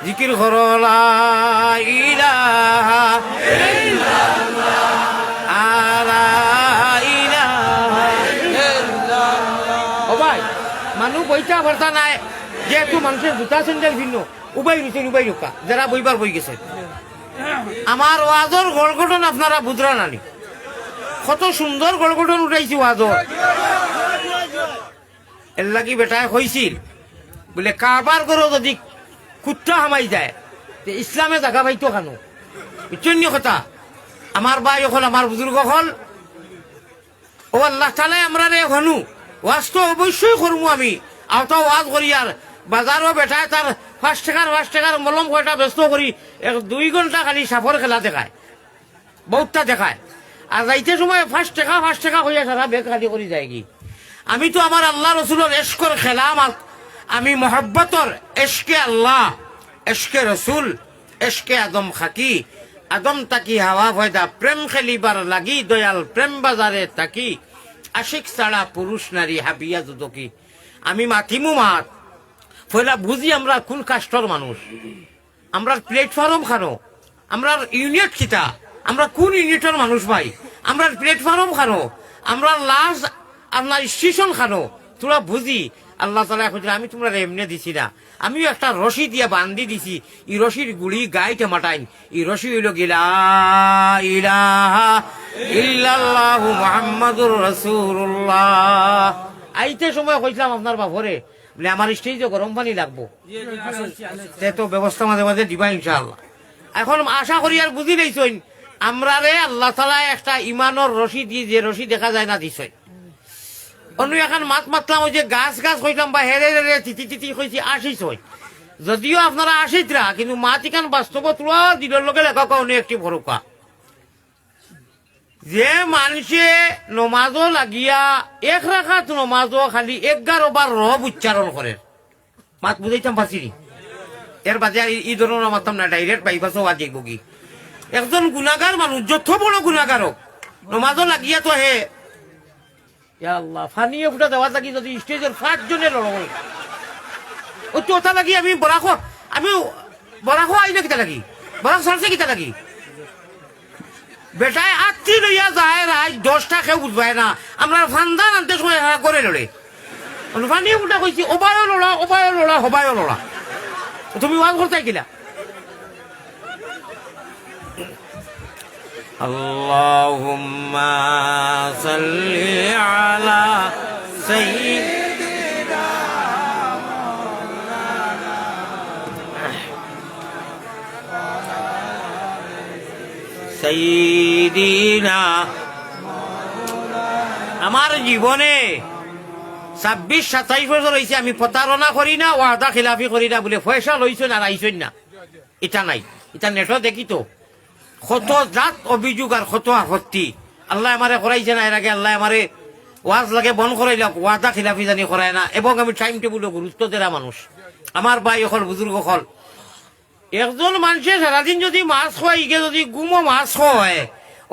জিকির করো লা ইলাহা ইল্লাল্লাহ আলা ইলাহা ইল্লাল্লাহ ও ভাই মানুষ বইটা ভরতা নাই যেহেতু মানুষের জুতা স্যান্ডেল ভিন্ন উবাই নিছেন উবাই রোকা যারা বইবার বই গেছে আমার ওয়াজর গড়গঠন আপনারা বুঝরা নানি কত সুন্দর গড়গঠন উঠাইছি ওয়াজর এর লাগি বেটায় হইছিল বলে কারবার করো যদি কুত্তা হামাই যায় ইসলামে জাগা পাইতো খানো ইচ্ছন্য কথা আমার ভাই হল আমার বুজুর্গ হল ও আল্লাহ তালাই আমরা রে হনু ওয়াজ তো অবশ্যই করবো আমি আওতা ওয়াজ করি আর বাজারও বেটায় তার 5 টাকার মলম কয়টা ব্যস্ত করি 2 ঘন্টা খালি সাফর খেলা দেখায় বহুতটা দেখায় আর যাইতে সময় 5 টাকা হইয়া সারা বেগ খালি করি যায় কি আমি তো আমার আল্লাহ রসুলের এশকর খেলাম আমি মোহব্বতর এশকে আল্লাহ এশকে রসুল এশকে আদম খাকি আদম তাকি হাওয়া ভয়দা প্রেম খেলিবার লাগি দয়াল প্রেম বাজারে তাকি আশিক ছাড়া পুরুষ নারী হাবিয়া দুদকি আমি মাথিমু মাত পয়লা বুঝি আমরা কোন কাস্টর মানুষ আমরা প্ল্যাটফর্ম খানো আমরা ইউনিট কিতা আমরা কোন ইউনিটের মানুষ ভাই আমরা প্ল্যাটফর্ম খানো আমরা লাশ আপনার স্টেশন খানো তোরা বুঝি আল্লাহ তালা খুঁজলে আমি তোমরা এমনি দিছি না আমিও একটা রশি দিয়ে বান্ধি দিছি ই রশির গুড়ি গাইতে মাটাইন ই রশি হইল গিলা ইলাহা ইল্লাল্লাহু মুহাম্মাদুর রাসূলুল্লাহ আইতে সময় কইছিলাম আপনার বাপরে বলে আমার স্টেজে গরম পানি লাগবো সে তো ব্যবস্থা মাঝে মাঝে দিবা ইনশাআল্লাহ এখন আশা করি আর বুঝি লইছইন আমরা রে আল্লাহ তালা একটা ইমানের রশি দিয়ে যে রশি দেখা যায় না দিছই অন্য এখন মাত মাতলাম ওই যে গাছ কইলাম বা হেরে হেরে তিতি কইছি আসিস হই যদিও আপনারা আসিতরা কিন্তু মাত ইখান বাস্তব তোলা দিনের লোকে লেখা অনেক একটি ভরকা যে মানুষে নমাজও লাগিয়া 1 রাকাত নমাজও খালি 11 বার রব উচ্চারণ করে মাত বুঝাইতাম পারছিনি এর বাদে আর এই ধরনের মাতাম না ডাইরেক্ট বাইপাসও বাজে গি একজন গুণাগার মানুষ যত বড় গুণাগার হোক নমাজও লাগিয়া তো হে আল্লাহ ফানিয়ে ফুটা দেওয়া থাকি যদি স্টেজের 5 জনের লড়াই ও তো ওটা লাগি আমি বরাখো আইলে কিতা লাগি বরাখ সারছে কিতা লাগি বেটায় আত্মি লইয়া যায় রাই 10টা কেউ বুঝবায় না আমরা ফান্দান আনতে সময় করে লড়ে ফানিয়ে ফুটা কইছি ওবায়ও লড়া হবায়ও লড়া তুমি ওয়াজ করতে কিলা আল্লাহুম্মা সাল্লি আলা সাইয়্যিদিনা সাইয়্যিদিনা আমার জীবনে 26-27 বছর হয়েছে আমি প্রতারণা করি না ওয়াদা খিলাফি করি না বলে পয়সা লইছেন আর আইছেন না এটা নাই এটা নেটও দেখি তো কত জাত অভিযোগ আর কত আপত্তি আল্লাহ আমারে করাইছে না এর আগে আল্লাহ আমারে ওয়াজ লাগে বন করাইল ওয়াদা খিলাফি জানি করায় না এবং আমি টাইম টেবিলও গুরুত্ব দেওয়া মানুষ আমার ভাই হল বুজুর্গ হল একজন মানুষের সারাদিন যদি মাছ খায় ইগে যদি গুমো মাছ হয়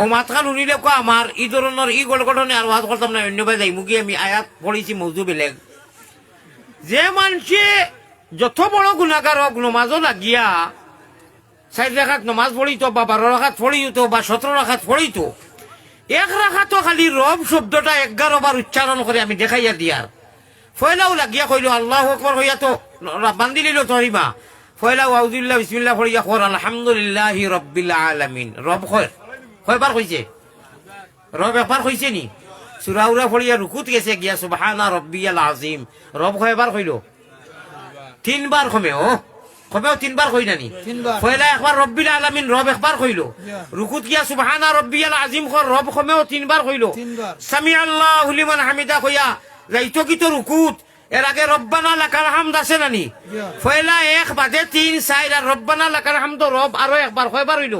ও মাতখান শুনিলে ক আমার ই ধরনের ই গঠনে আর ওয়াজ করতাম না অন্য ভাই যাই মুখে আমি আয়াত পড়েছি মৌজু বেলেগ যে মানুষে যত বড় গুণাগার হোক নমাজও লাগিয়া 4 রাকাত নমাজ পড়িত বা 12 রাকাত পড়িত বা 17 রাকাত পড়িত 1 রাকাতও খালি রব শব্দটা 11 বার উচ্চারণ করে আমি দেখাইয়া দিয়ার ফয়লাও লাগিয়া কইল আল্লাহু আকবার হইয়া তো বান্ধি লিল তরিমা ফয়লাও আউযুবিল্লাহ বিসমিল্লাহ পড়িয়া কর আলহামদুলিল্লাহি রাব্বিল আলামিন রব কয়বার কইছে রব একবার কইছে নি সূরা উরা পড়িয়া রুকুত গেছে গিয়া সুবহানা রাব্বিয়াল আযীম রব কয়বার কইল তিনবার কমেও তিনবার কই নানি তিনবার। পয়লা একবার রব্বিল আলামিন রব একবার কইল রুকুত গিয়া সুবহানা রাব্বিয়াল আযীম কর রব কমেও তিনবার কইল তিনবার। সামি আল্লাহু লিমান হামিদা কইয়া যাইতো কি তো রুকুত এর আগে রব্বানা লাকাল হামদ আছে নানি পয়লা এক বাদে 3 4 আর রব্বানা লাকাল হামদ রব আরো একবার কয়বার হইল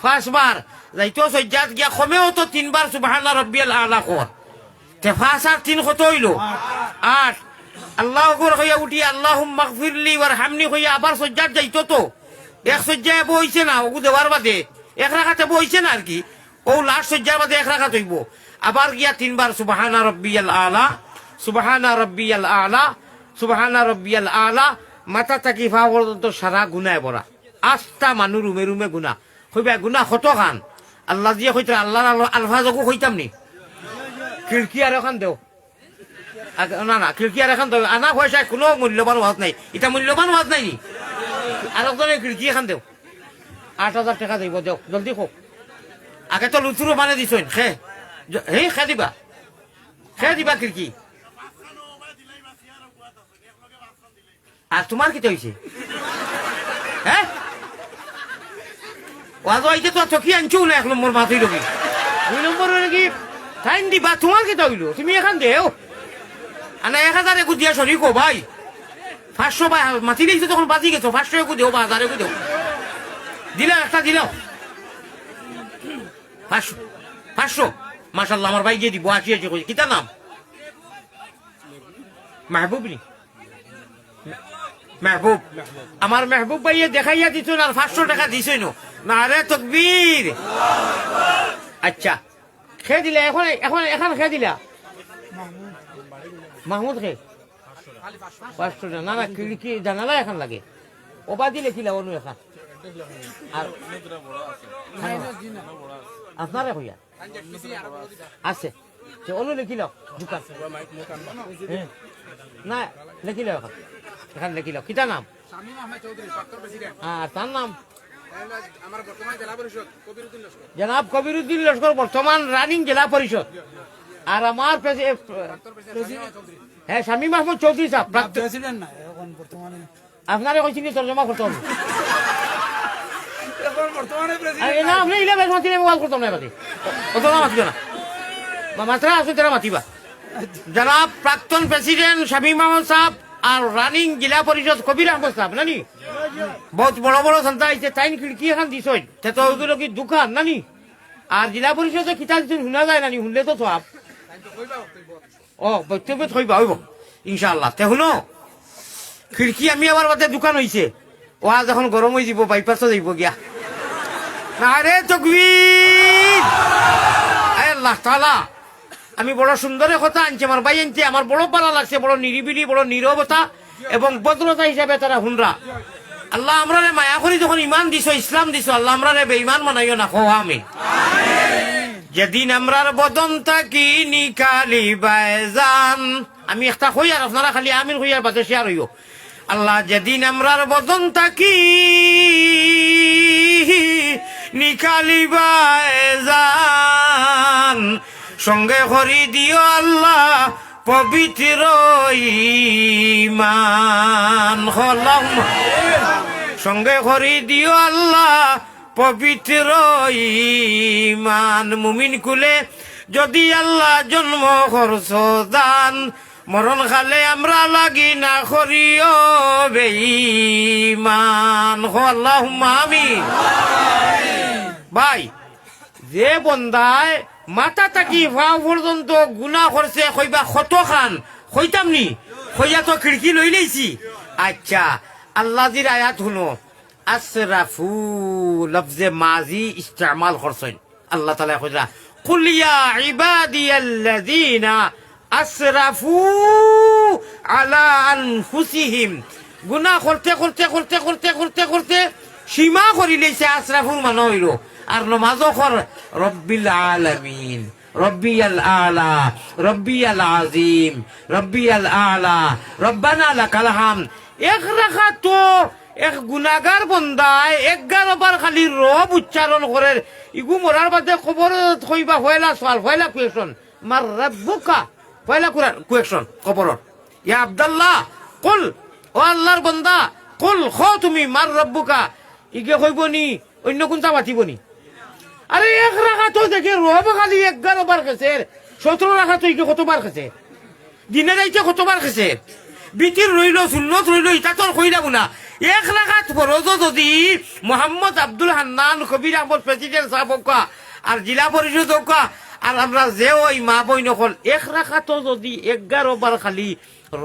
পাঁচবার যাইতো সজ্জাত গিয়া কমেও তো তিনবার সুবহানা রাব্বিয়াল আলা কর তে পাঁচ আর 3 কত হইল 8 আল্লাহ আকবার কইয়া উঠি আল্লাহুম্মা গফিরলি ওয়ারহামনি কইয়া আবার সজ্জাত যাইতো তো এক সজ্জায় বইছে না ওগু দেওয়ার বাদে এক রাকাতে বইছে না আর কি ও লাস্ট সজ্জার বাদে এক রাকাত হইব আবার গিয়া তিনবার সুবহানা রাব্বিয়াল আলা সুবহানা রাব্বিয়াল আলা সুবহানা রাব্বিয়াল আলা মাথা থাকি ফা পর্যন্ত সারা গুনায় ভরা আস্তা মানু রুমে রুমে গুনাহ কইবা গুনাহ কত খান আল্লাহ দিয়ে কইতে আল্লাহর আলফাজকো কইতাম নি খিড়কি আর এখন দেও না না খিড়কি আর এখন দেও আনা পয়সায় কোনো মূল্যবান ওয়াজ নাই এটা মূল্যবান ওয়াজ নাই নি আর একজনের খিড়কি এখন দেও 8,000 টাকা দিব দেও জলদি খো আগে তো লুচুরো মানে দিছইন খে খে দিবা খিড়কি আর তোমার কি হয়েছে হ্যাঁ ওয়াজ হইতে তো চকি আনছো না 1 নম্বর মাথায় লবি 2 নম্বর কি টাইম দিবা তোমার কি হইলো তুমি এখন দেও আনা 1000 একু দিয়া সরি কো ভাই 500 ভাই মাটি দিয়েছো তখন বাজি গেছো 500 একু দেও 1000 একু দেও দিলা একটা দিলাও 500 মাশাআল্লাহ আমার ভাই দিয়ে দিব আসিয়েছে কই কিটা নাম মাহবুব নি মেহবুব আমার মেহবুব ভাইয়ে দেখাইয়া দিত আর 500 টাকা দিছই না রে তকবীর আচ্ছা খেয়ে দিলে এখন খেয়ে দিলা মাহমুদ খে 500 টাকা না না কি জানালা এখন লাগে ওবা দিলে কিলা অনু এখন আর আপনারে কইয়া আছে যে অনু লিখিল দোকান না লিখিল এখন এখানে লিখিল কিটা নাম আর তার নাম জনাব কবিরুদ্দিন লস্কর বর্তমান রানিং জেলা পরিষদ আর আমার হ্যাঁ শামীম আহমদ চৌধুরী সাহেব প্রেসিডেন্ট না এখন বর্তমানে আপনারে কইছিনি তর্জমা করতে হবে এখন বর্তমানে আরে না আপনি ইলে বেশ মাতিলে মোবাইল করতাম না বাদে কত না মাতিবা না মাত্রা আছে তারা মাতিবা জনাব প্রাক্তন প্রেসিডেন্ট শামীম আহমদ সাহেব আর রানিং জেলা পরিষদ কবির আহমদ সাহেব নানি বহুত বড় বড় সন্তান আইছে তাই খিড়কি এখন দিছই তে তো ওগুলো কি দোকান নানি আর জেলা পরিষদে কিতা দিছেন শুনা যায় নানি শুনলে তো সব ও বক্তব্য থইবা হইব ইনশাআল্লাহ তে শুনো খিড়কি আমি আবার বাদে দোকান হইছে ওয়া যখন গরম হয়ে যাব বাইপাসও যাইব গিয়া আরে তকবীর আল্লাহ তাআলা আমি বড় সুন্দর কথা আনছি আমার ভাই আনছি আমার বড় ভালো লাগছে বড় নিরিবিলি বড় নীরবতা এবং ভদ্রতা হিসাবে তারা হুনরা আল্লাহ আমরা মায়া করি যখন ইমান দিছো ইসলাম দিছো আল্লাহ আমরা বেঈমান মানাইও না খোয়া আমি যেদিন আমরার বদন থাকি নিকালি বাইজান আমি একটা কই আর আপনারা খালি আমিন কই আর বাদে শেয়ার হইও আল্লাহ যেদিন আমরার বদন থাকি নিকালি বাইজান সঙ্গে করি দিও আল্লাহ পবিত্র ঈমান সঙ্গে করি দিও আল্লাহ পবিত্র ঈমান মুমিন কুলে যদি আল্লাহ জন্ম করছ দান মরণ খালে আমরা লাগি না করিও বেঈমান আল্লাহুম্মা আমিন ভাই যে বন্দায় মাথা তাকি ভাও পর্যন্ত গুণা করছে কইবা কত খান কইতাম নি কইয়া তো খিড়কি লই লইছি আচ্ছা আল্লাহ জির আয়াত শুনো আসরাফু লফজে মাজি ইস্তেমাল করছেন আল্লাহ তাআলা কইরা কুল ইয়া ইবাদিয়াল্লাযিনা আসরাফু আলা আনফুসিহিম গুনাহ করতে করতে করতে করতে করতে করতে সীমা করি লইছে আসরাফুর মানে হইল আর নমাজও কর রব্বিল আলামিন রব্বিয়াল আলা রব্বিয়াল আজিম রব্বিয়াল আলা রব্বানা লাকাল হাম। এক রাখা তো এক গুনাগার বন্দায় 11 বার খালি রব উচ্চারণ করে ইগু মরার বাদে খবর কইবা হয়লা সওয়াল হয়লা কোয়েশন মার রাব্বুকা হয়লা কোয়েশন খবর ইয়া আব্দুল্লাহ কুল ও আল্লাহর বান্দা কুল খ তুমি মার রাব্বুকা ইগে কইবনি অন্য কোনটা বাতিবনি। আরে এক রাখা তো দেখে রব খালি 11 বার খেছে 17 রাখা তো ইগে কতবার খেছে দিনে রাইতে কতবার খেছে বিতির রইল সুন্নত রইল ইটা তোর কইলাম না। এক রাখাত ফরজ যদি মোহাম্মদ আব্দুল হান্নান কবির আহমদ প্রেসিডেন্ট সাহেব আর জেলা পরিষদ আর আমরা যে ওই মা বই নকল এক রাখাত যদি 11 বার খালি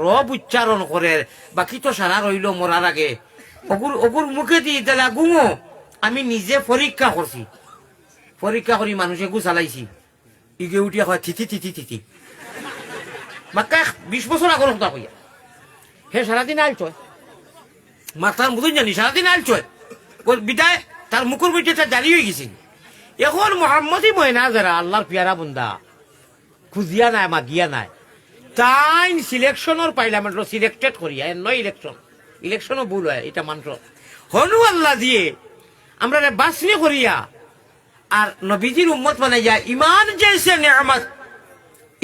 রব উচ্চারণ করে বাকি তো সারা রইল মরার আগে অগুর মুখে দিয়ে দিলা গুমো। আমি নিজে পরীক্ষা করছি, পরীক্ষা করি মানুষে গু চালাইছি ইগে উঠিয়া হয় থিতি থিতি থিতি মাক্কা 20 বছর আগর কথা কইয়া হে সারাদিন আইলছয় মাথার মতন জানি সারাদিন আইলছয় বিদায় তার মুখের বইটা জারি হয়ে গেছে। এখন মোহাম্মদই ময়না যারা আল্লাহর পিয়ারা বন্দা খুঁজিয়া নাই মাগিয়া নাই তাই সিলেকশনের পার্লামেন্টর সিলেক্টেড করিয়া নয় ইলেকশনও ভুল হয় এটা মাত্র হনু আল্লাহ দিয়ে আমরা বাসনি করিয়া আর নবীজির উম্মত বানাইয়া ইমান জैसे নেয়ামত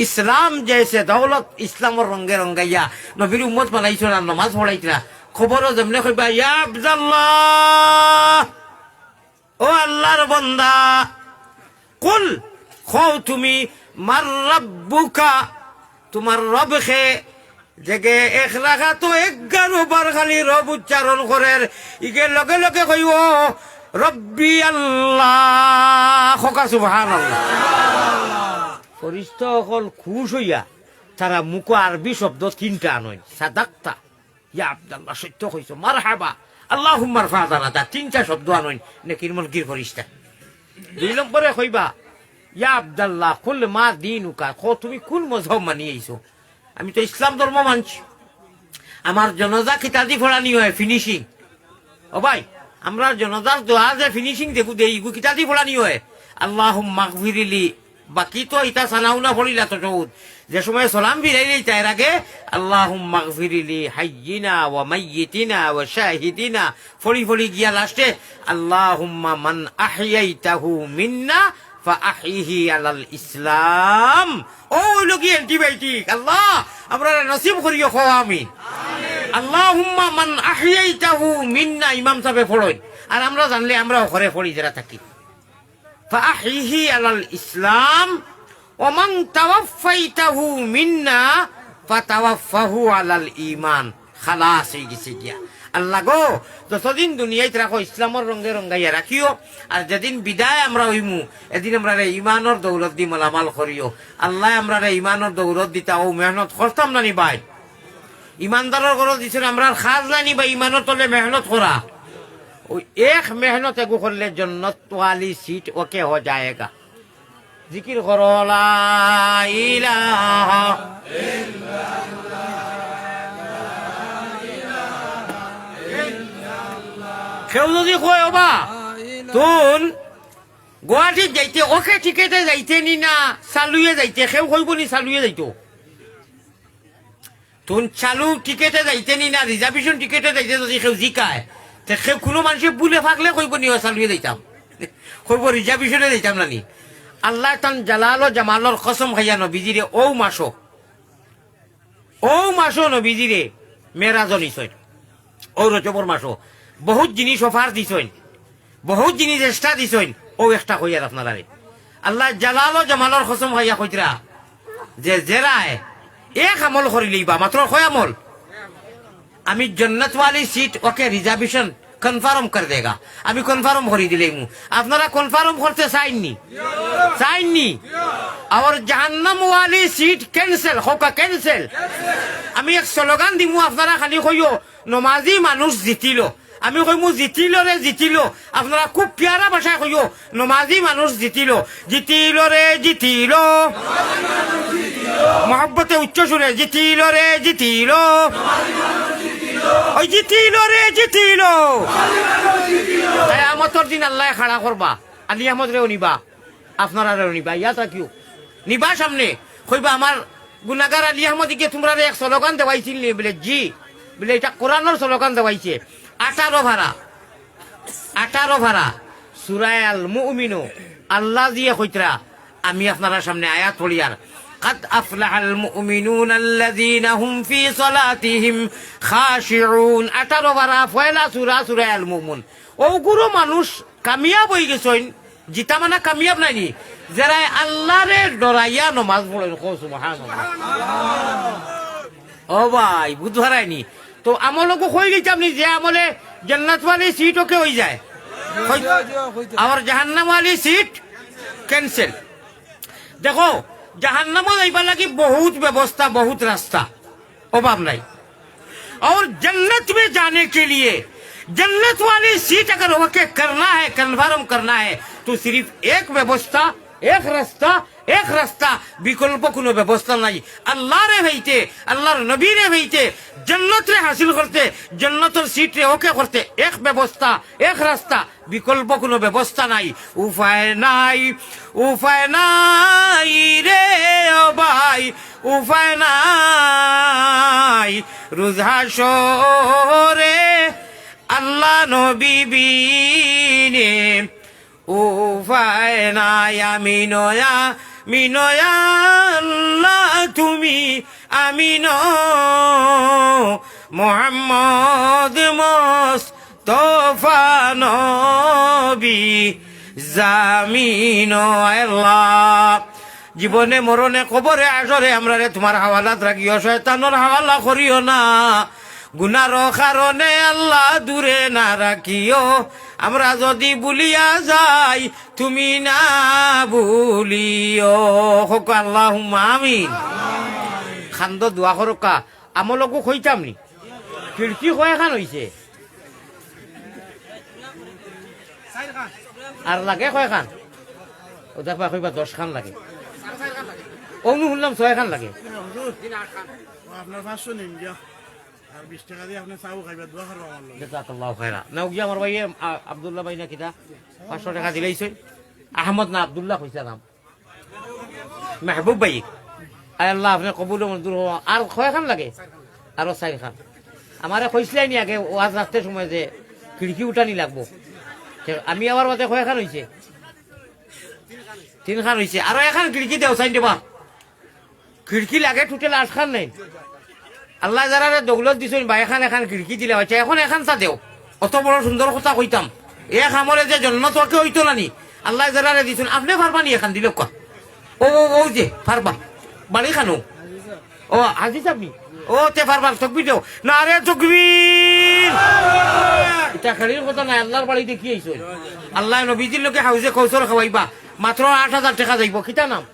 ইসলাম জैसे দৌলত ইসলামের রঙে রঙাইয়া নবীর উম্মত বানাইছ না নামাজ পড়াইছিলা খবরও যেমনে কইবা ইয়া আব্দুল্লাহ ও আল্লাহর বান্দা কুল খাও তুমি মার রাব্বুকা তোমার রব খে জেগে এক রাখা তো 11 বার খালি রব উচ্চারণ করে ইগে লগে লগে কইব রব্বি আল্লাহ খোকা সুবহানাল্লাহ। ফরিস্তা সকল খুশ হইয়া তারা মুখ আরবি শব্দ 3টা আনয় সাদাক্তা ইয়া আব্দুল্লাহ সত্য কইছো মারহাবা আল্লাহুম্মা রফা দারাজা 3টা শব্দ আনয় নেকির মুনকির ফরিস্তা। 2 নম্বরে কইবা ইয়া আব্দুল্লাহ কুল মা দিনুকা কো তুমি কোন মযহব মানিয়েছো। আমি তো ইসলাম ধর্ম মানছি, আমার জনাজা কিতাদি ফড়ানি হয় ফিনিশিং। ও ভাই আমরা জনাজার দোয়া যে ফিনিশিং দেখু দেই ইগু কিতাদি ফড়ানি হয় আল্লাহুম্মা গফিরলি বাকি তো ইটা সানাউনা ফড়িলা তো চৌদ যে সময় সালাম ফিরাইলে তার আগে আল্লাহুম্মা গফিরলি হাইয়িনা ওয়া মাইয়িতিনা ওয়া শাহিদিনা ফড়ি ফড়ি গিয়া লাস্টে আল্লাহুম্মা মান আহইয়াইতাহু মিন্না ফাআহিহি আলাল ইসলাম। ও লগি অ্যান্টিবায়োটিক আল্লাহ আমরা নসিব করিও খাও আমিন। আল্লাহুম্মা মান আহইয়াইতাহু মিন্না ইমাম সাহেব পড়ই আর আমরা জানলে আমরা ঘরে পড়ি যারা থাকি ফাআহিহি আলাল ইসলাম ওয়া মান তাওয়াফাইতাহু মিন্না ফাতাওয়াফাহু আলাল ঈমান। খালাস হয়ে গেছে গিয়া আল্লাহ গো যতদিন দুনিয়ায় রাখো ইসলামের রঙে রঙাইয়া রাখিও আর যেদিন বিদায় আমরা হইমু এদিন আমরা ইমানের দৌলত দি মালামাল করিও। আল্লাহ আমরা ইমানের দৌলত দিতা ও মেহনত করতাম না নি ভাই ইমানদারের ঘর দিছিল আমরা খাজ নানি বা ইমানের তলে মেহনত করা ওই এক মেহনত এগু করলে জন্নত ওয়ালি সিট ওকে হো যায়গা। জিকির করো লা ইলাহা কেউ যদি কয় বা তুন গুয়াহাটিত যাইতে ওকে টিকেটে যাইতে নি না চালুয়ে যাইতে কেউ কইব নি চালুয়ে যাইতো তুন চালু টিকেটে যাইতে নি না রিজার্ভেশন টিকেটে যাইতে যদি কেউ জিকায় তে কেউ কোনো মানুষে বুলে ফাকলে কইব নি চালুয়ে যাইতাম কইব রিজার্ভেশনে যাইতাম না নি। আল্লাহ তান জালাল ও জামালর কসম খাইয়া নবীজিরে ও মাসো নবীজিরে মেরাজ নিছয় ও রজবর মাসো বহুত জিনিস অফার দিছইন বহুত জিনিস এক্সট্রা দিছইন ও একটা কইয়ার আপনারা আল্লাহ জালাল ও জামালর কসম খাইয়া কইতরা যে জেরায় এক আমল করিলেই বা মাত্র কয় আমল আমি জন্নত ওয়ালি সিট ওকে রিজার্ভেশন কনফার্ম করে দেগা আমি কনফার্ম করি দিলেই আপনারা কনফার্ম করতে চাইননি আর জাহান্নাম ওয়ালি সিট ক্যান্সেল হোকা ক্যান্সেল। আমি এক স্লোগান দিমু আপনারা খালি কইও নমাজি মানুষ জিতিল আমি কইমু জিতিল আপনারা খুব পিয়ারা ভাষায় কইও নমাজি মানুষ জিতিল মহব্বতে উচ্চ সুরে জিতিল ওই জিতিল আমতর দিন আল্লাহ খাড়া করবা আলী আহমদ রেও নিবা আপনারা রেও নিবা ইয়া থাকিও নিবা সামনে কইবা আমার গুনাগার আলী আহমদকে তোমরা এক স্লোগান দেওয়াইছিল নি বলে জি বলে এটা কোরআনের স্লোগান দেওয়াইছে 18 ভাড়া সূরা আল মুমিনু আল্লাহ দিয়ে কইতরা আমি আপনারা সামনে আয়াত পড়ি আর قد أفلح المؤمنون الذين هم في صلاتهم خاشعون 18 ভাড়া পয়লা সূরা আল মুমিন ও গুরু মানুষ কামিয়াব হয়ে গেছেন জিতা মানে কামিয়াব নাই নি যারা আল্লাহরে ডরাইয়া নামাজ পড়েন সুবহানাল্লাহ ও ভাই বুঝহারাইনি তো আমলকে কই দিতাম নি যে আমলে জান্নাত वाली सीट ওকে হই যায় আর জাহান্নাম वाली सीट कैंसिल देखो जहन्नम जाइबा लगी बहुत व्यवस्था बहुत रास्ता अभाव नहीं और जन्नत में जाने के लिए जन्नत वाली सीट अगर ओके करना है कन्फर्म करना है तो सिर्फ एक व्यवस्था एक रास्ता विकल्प কোনো ব্যবস্থা নাই আল্লাহ রে হইতে আল্লাহর নবী রে হইতে জান্নাত রে হাসিল করতে জান্নাতের সিট রে ওকে করতে এক ব্যবস্থা এক রাস্তা বিকল্প কোনো ব্যবস্থা নাই উপায় নাই রে ও ভাই উপায় নাই রোজ হাসরে আল্লাহ নবী বিনে উপায় নাই আমি নয়া আল্লাহ তুমি আমি মোহাম্মদ মোস্তফা নবী জামিন আল্লাহ জীবনে মরণে কবরে আসরে আমরা রে তোমার হাওয়ালাত রাখিও শয়তানের হাওয়ালা করিও না গুনার কারণে আল্লাহ দূরে না রাখিও আমরা যদি ভুলিয়া যাই তুমি না ভুলিও হোক আল্লাহুম্মা আমিন খান্দ দোয়া করকা আমলকো কইতাম নি খিড়কি কয়খান হইছে আর লাগে কয়খান ও দেখবা কইবা 10 খান লাগে অনু শুনলাম 6 খান লাগে আপনার 500 নিন গিয়া আর 20 টাকা দিয়ে আপনি চাও খাইবা দোয়া করবা আমার লগে জাযাকাল্লাহু খায়রা নাও গিয়া আমার ভাই আব্দুল্লাহ ভাই না কিটা 500 টাকা দিলাইছে আহমদ না আব্দুল্লাহ কইছা নাম মাহবুব ভাই আয় আল্লাহ আপনি কবুল মঞ্জুর হওয়া আর কয়খান লাগে আরো 4 খান আমারে কইছিলাই নি আগে ওয়াজ রাখতে সময় যে খিড়কি উঠানি লাগবো আমি আবার বাদে কয়খান হইছে 3 খান হইছে আরো এখন খিড়কি দেও চাই দেবা খিড়কি লাগে টোটাল 8 খান নাই আল্লাহ যারা দৌলত দিছেন বা এখন খিড়কি দিলে হচ্ছে এখন এখন চা দেও অত বড় সুন্দর কথা কইতাম এক আমলে যে জন্নত ওকে হইতো নানি আল্লাহ যারা দিছেন আপনি পারবা নি এখন দিলে কা ও যে পারবা বাড়ি খানো ও আজি যাবি ও তে পারবা তকবি দেও না রে তকবীর এটা খালির কথা না আল্লাহর বাড়িতে কি হইছে আল্লাহ নবীজির লোকে হাউজে কৌশল খাওয়াইবা মাত্র 8000 টাকা যাইব কিতা নাম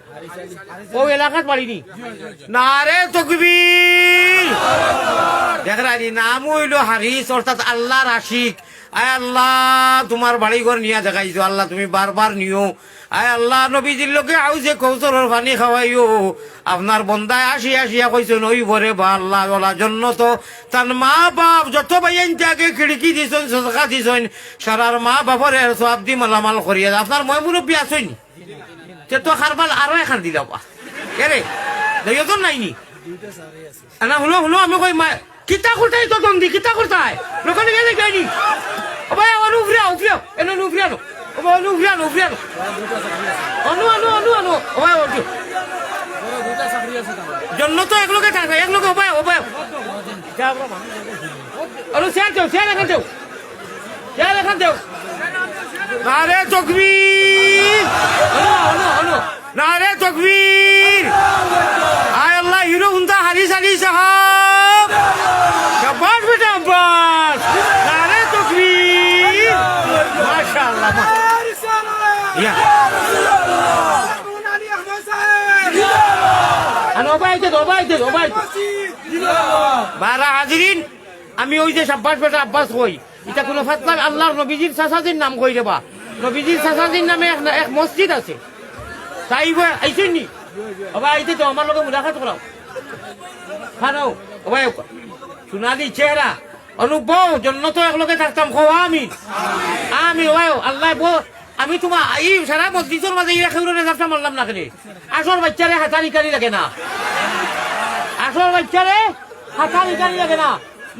ও এলাকাত বাড়িনি না রে তকবীর দেখরানি নাম হইল হারিস অর্থাৎ আল্লাহর আশিক আয় আল্লাহ তোমার বাড়ি ঘর নিয়ে দেখাইছো আল্লাহ তুমি বারবার নিও আয় আল্লাহ নবীজির লোকে আউজে কৌশলের পানি খাওয়াইও আপনার বন্দায় আসিয়া কইছেন ওই ভরে বা আল্লাহ ওলা জন্য তো তার মা বাপ যত ভাইয়েন আগে খিড়কি দিছেন সদকা দিছেন সারার মা বাপরে সব দি মালামাল করিয়া আপনার মই মুরব্বী আসেন তে তো খারবাল আরো এখন দিলাম এরে দইয়তন নাইনি না হলো আমি কই মা কিতা করতাই তো দন্দি কিতা করতাই লোকালে গেলে গাইনি ও ভাই অনু উফরিয়া এনো উফরিয়া ও ভাই অনু উফরিয়া অনু ও ভাই ওটি জন্য তো এক লোকে থাকে এক লোকে ও ভাই যা বড় মানুষ অনু শেয়ার এখন দেও নারে তকবীর অনু নারে তকবীর আয় আল্লাহ হিরো উনতা হারিস আলী সাহাব শাবাশ বেটা আব্বাস নারে তকবীর মাশাআল্লাহ ইয়া ওবাইতে বারা হাজিরিন আমি ওই যে শাবাশ বেটা আব্বাস কই এটা কোনো ফাতলা আল্লাহর নবীজির চাচাজির নাম কই দেবা নবীজির চাচাজির নামে এক মসজিদ আছে তাই আইছেন নি ওবা আইতে তো আমার লগে মুলাকাত করাও খানো ওবা সোনালি চেহারা অনুভব জন্য তো এক লগে থাকতাম খো আমি ওবা আল্লাহ আমি তোমার এই সারা মসজিদের মাঝে ইরা খেউরে রেজাল্টটা মারলাম না কেন আসল বাচ্চারে হাতানি কানি লাগে না আসল বাচ্চারে হাতানি কানি লাগে না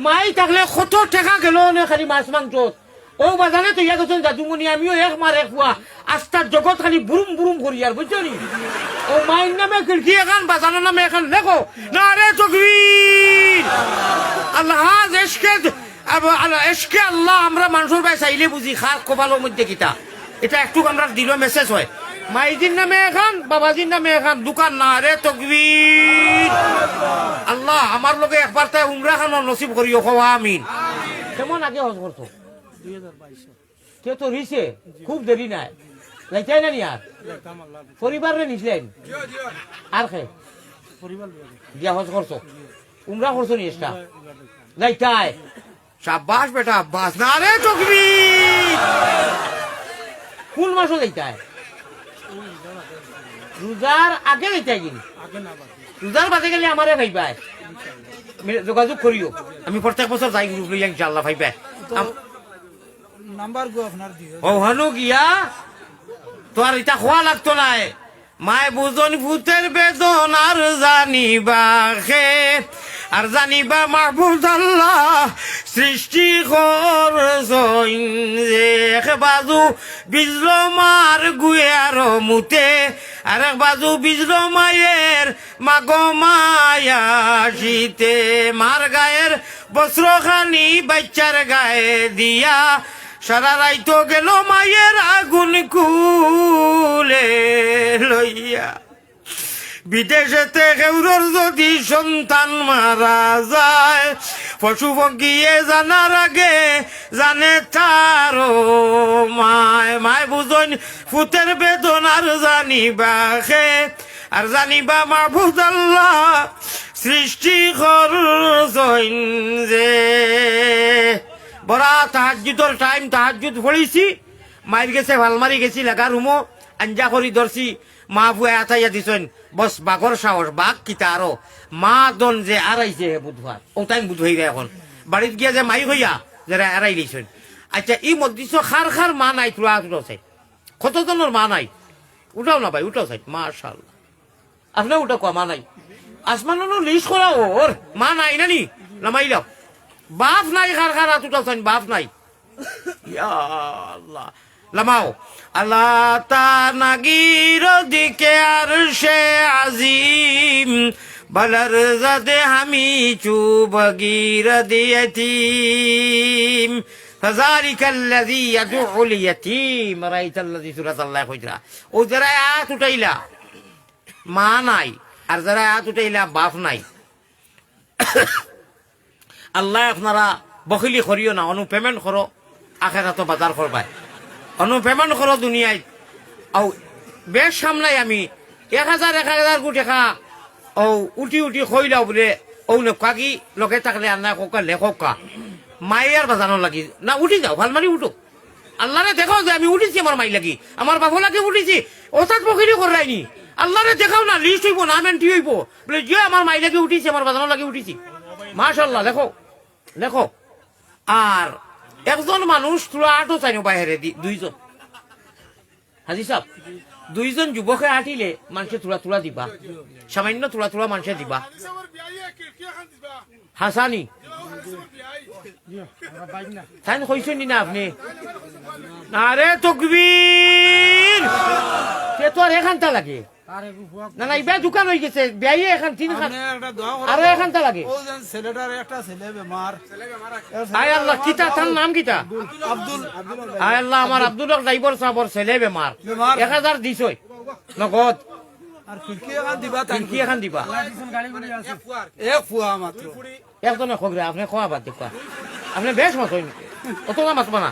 মাই থাকলে কত টাকা গেল না খালি মাছ মাংস ও বাজারে তো ইয়া গেছেন দাদুমণি আমিও এক মার এক পুয়া আস্তার জগৎ খালি বুরুম বুরুম করি আর বুঝছো নি ও মায়ের নামে খিড়কি এখন বাজানোর নামে এখন লেখো না রে তকবীর আল্লাহ এসকে আল্লাহ আমরা মানুষের ভাই চাইলে বুঝি খার কপালের মধ্যে কিতা এটা একটু আমরা দিল মেসেজ হয় মাইজির নামে এখন বাবাজির নামে এখন দোকান না রে তকবীর আল্লাহ আমার লোকে একবার তাই উমরা খানোর নসিব করিও হওয়া আমিন কেমন আগে হজ করছো 2022 কে তো রিসে খুব দেরি নাই লাইতাই না নি আর পরিবারে নিছিলেন আর খে পরিবার দিয়া হজ করছো উমরা করছো নি এটা লাইতাই শাবাশ বেটা আব্বাস না রে তকবীর কোন মাসে লাইতাই রোজার আগে লাইতাই কিনি আগে না বাকি রোজার বাদে গেলে আমারে ভাইবাই যোগাযোগ করিও আমি প্রত্যেক বছর যাই গ্রুপ লইয়া ইনশাআল্লাহ ভাইবাই নাম্বার গো আপনার দিও ও হানু গিয়া তোর এটা খোয়া লাগতো নাই মায় বুঝন ভূতের বেদন আর জানিবা খে আর জানিবা মাহবুব আল্লাহ সৃষ্টি করছইন যে এক বাজু বিজলো মার গুয়ার মুতে আর এক বাজু বিজলো মায়ের মাগো মায়া শীতে মার গায়ের বস্ত্রখানি বাচ্চার গায়ে দিয়া সারা রাইতো গেল মায়ের আগুন কুলে লইয়া বিদেশেতে কেউরর যদি সন্তান মারা যায় পশু পক্ষিয়ে জানার আগে জানে তারও মায় মায় বুঝন ফুতের বেদনার জানিবা খে আর জানিবা মাহবুব আল্লাহ সৃষ্টি করছইন যে বড়া তাহাজ্জুদের টাইম তাহাজ্জুদ পড়িছি মাইর গেছে ভালমারি গেছি লাগা রুমো আঞ্জা করি ধরছি মা বুয়া আতাইয়া দিছেন বস বাঘর সাহস বাঘ কিতা আরো মা দন যে আড়াইছে বুধবার ও টাইম বুধ হয়ে যায় এখন বাড়িতে গিয়া যে মাই হইয়া যারা এড়াই দিয়েছেন আচ্ছা এই মধ্যে খার খার মা নাই তোরা উঠাও কতজনের মা নাই উঠাও না ভাই উঠাও সাইড মাশাআল্লাহ আপনার উঠা কোয়া মা নাই আসমানো লিস্ট করা ওর মা নাই নানি নামাইলাও বাপ নাই খার খার হাত উঠাও বাপ নাই ইয়া আল্লাহ লামাও আল্লাহ তা নাগির দিকে আর সে আজিম বলর জাদে হামি চুবগির দিয়তিম فذلك الذي يدعو اليتيم رايت الذي سورة الله খুজরা ও যারা হাত উঠাইলা মা নাই আর যারা হাত উঠাইলা বাপ নাই আল্লাহ আপনারা বখিলি করিও না অনু পেমেন্ট করো আখেরাত বাজার করবাই অনু পেমেন্ট করো দুনিয়ায় আও বেশ সামলাই আমি 1000 কোটি টাকা ও উঠি উঠি খইলাও বলে ও কাকি লগে থাকলে আন্না কোকা লেখকা মায়ের বাজানো লাগি না উঠি যাও ভাল মারি উঠো আল্লাহরে দেখাও যে আমি উঠিছি আমার মাই লাগি আমার বাবু লাগি উঠিছি ওটাত বখিলি করাইনি আল্লাহরে দেখাও না লিস্ট হইব নাম এন্ট্রি হইব বলে যে আমার মাই লাগি উঠিছি আমার বাজানো লাগি উঠিছি মাশাআল্লাহ দেখো দেখো আর একজন মানুষ তোরা আটো চাইনো বাইরে দুইজন হাজি সাহেব দুইজন যুবকে আটিলে মানুষে তোলা তোলা দিবা সামান্য তোলা তোলা মানুষে দিবা হাসানি তাই কইছেন না আপনি আরে তকবীর সে তো আর এখানটা লাগে না না ইবা দোকান হয়ে গেছে বিয়ে এখন 3 খান আরো এখানটা লাগে ও যেন ছেলেটার একটা ছেলে বেমার আয় আল্লাহ কিতা তার নাম কিতা আব্দুল আয় আল্লাহ আমার আব্দুল ড্রাইভার সাহেবর ছেলে বেমার 1000 দিছই নগদ আর খিড়কি এখন দিবা কি এখন দিবা এক ফুয়া মাত্র একজনে খবরে আপনি খোয়া বাদ দেখবা আপনি বেশ মাছ হইনি অত না মাছ বানা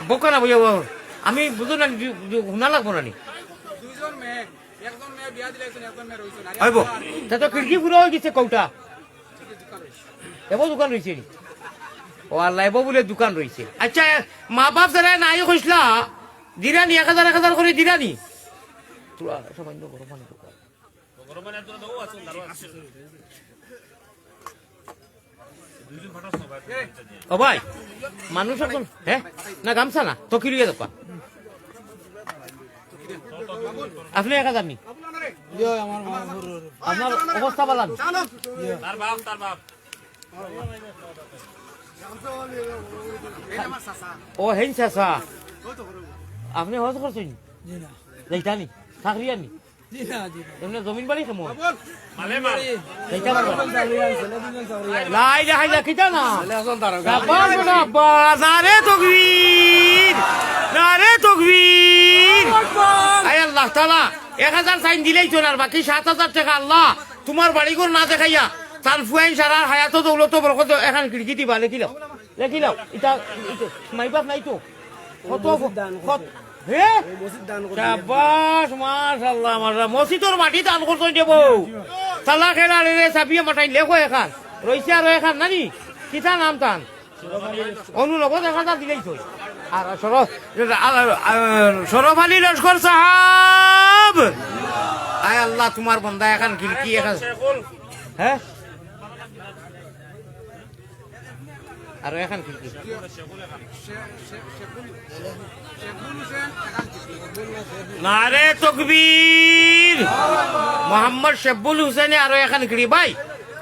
বোকা না বুঝে আমি বুঝো না শুনা লাগবো না নি আইব তা তো খিড়কি পুরো হয়ে গেছে কৌটা এবার দোকান রয়েছে নি ও আল্লাহ এবার বলে দোকান রয়েছে আচ্ছা মা বাপ যারা নাই কইসলা দিরানি 1000 করে দিরানি তোরা সামান্য গরম পানি ও ভাই মানুষ এখন হ্যাঁ না গামছা না তো কি লিয়ে দেবা আপনি 1000 নি ইয়ে আমার মা হুরুর আপনার অবস্থা বালান তার বাপ ও হেন চাচা আপনি হজ করছেন জি না যাইতানি চাকরিয়া নি জি না জি না এমনি জমিন বাড়ি কেমন মালে মাল যাইতা পারবা না। চাকরি আছে লেদিন চাকরি লা ইলাহা ইল্লা কিতা না এখন তার বাবা বাবা নারে তাকবীর নারে তাকবীর আয় আল্লাহ তাআলা 1000 সাইন দিলেই তো না আর বাকি 7000 টাকা আল্লাহ তোমার বাড়ি ঘর না দেখাইয়া তার ফুয়াইন সারা হায়াত দৌলত বরকত এখন খিড়কি দিবা লেখিলাও এটা মাইবাপ নাই তো কত কত হে শাবাশ মাশাআল্লাহ মাশাআল্লাহ মসজিদের মাটি দান করতে দেব তালা খেলা রে চাবিয়ে মাটাই লেখো এখন রইছে আর এখন নানি কিতা নাম তান অনুনগদ 1000 দিলেই তো আর শরফ আলী লস্কর সাহাব আয় আল্লাহ তোমার বান্দা এখন খিড়কি এখন হ্যাঁ আর এখন খিড়কি নারে তকবীর মোহাম্মদ শেবুল হুসেনে আরো এখন খিড়ি ভাই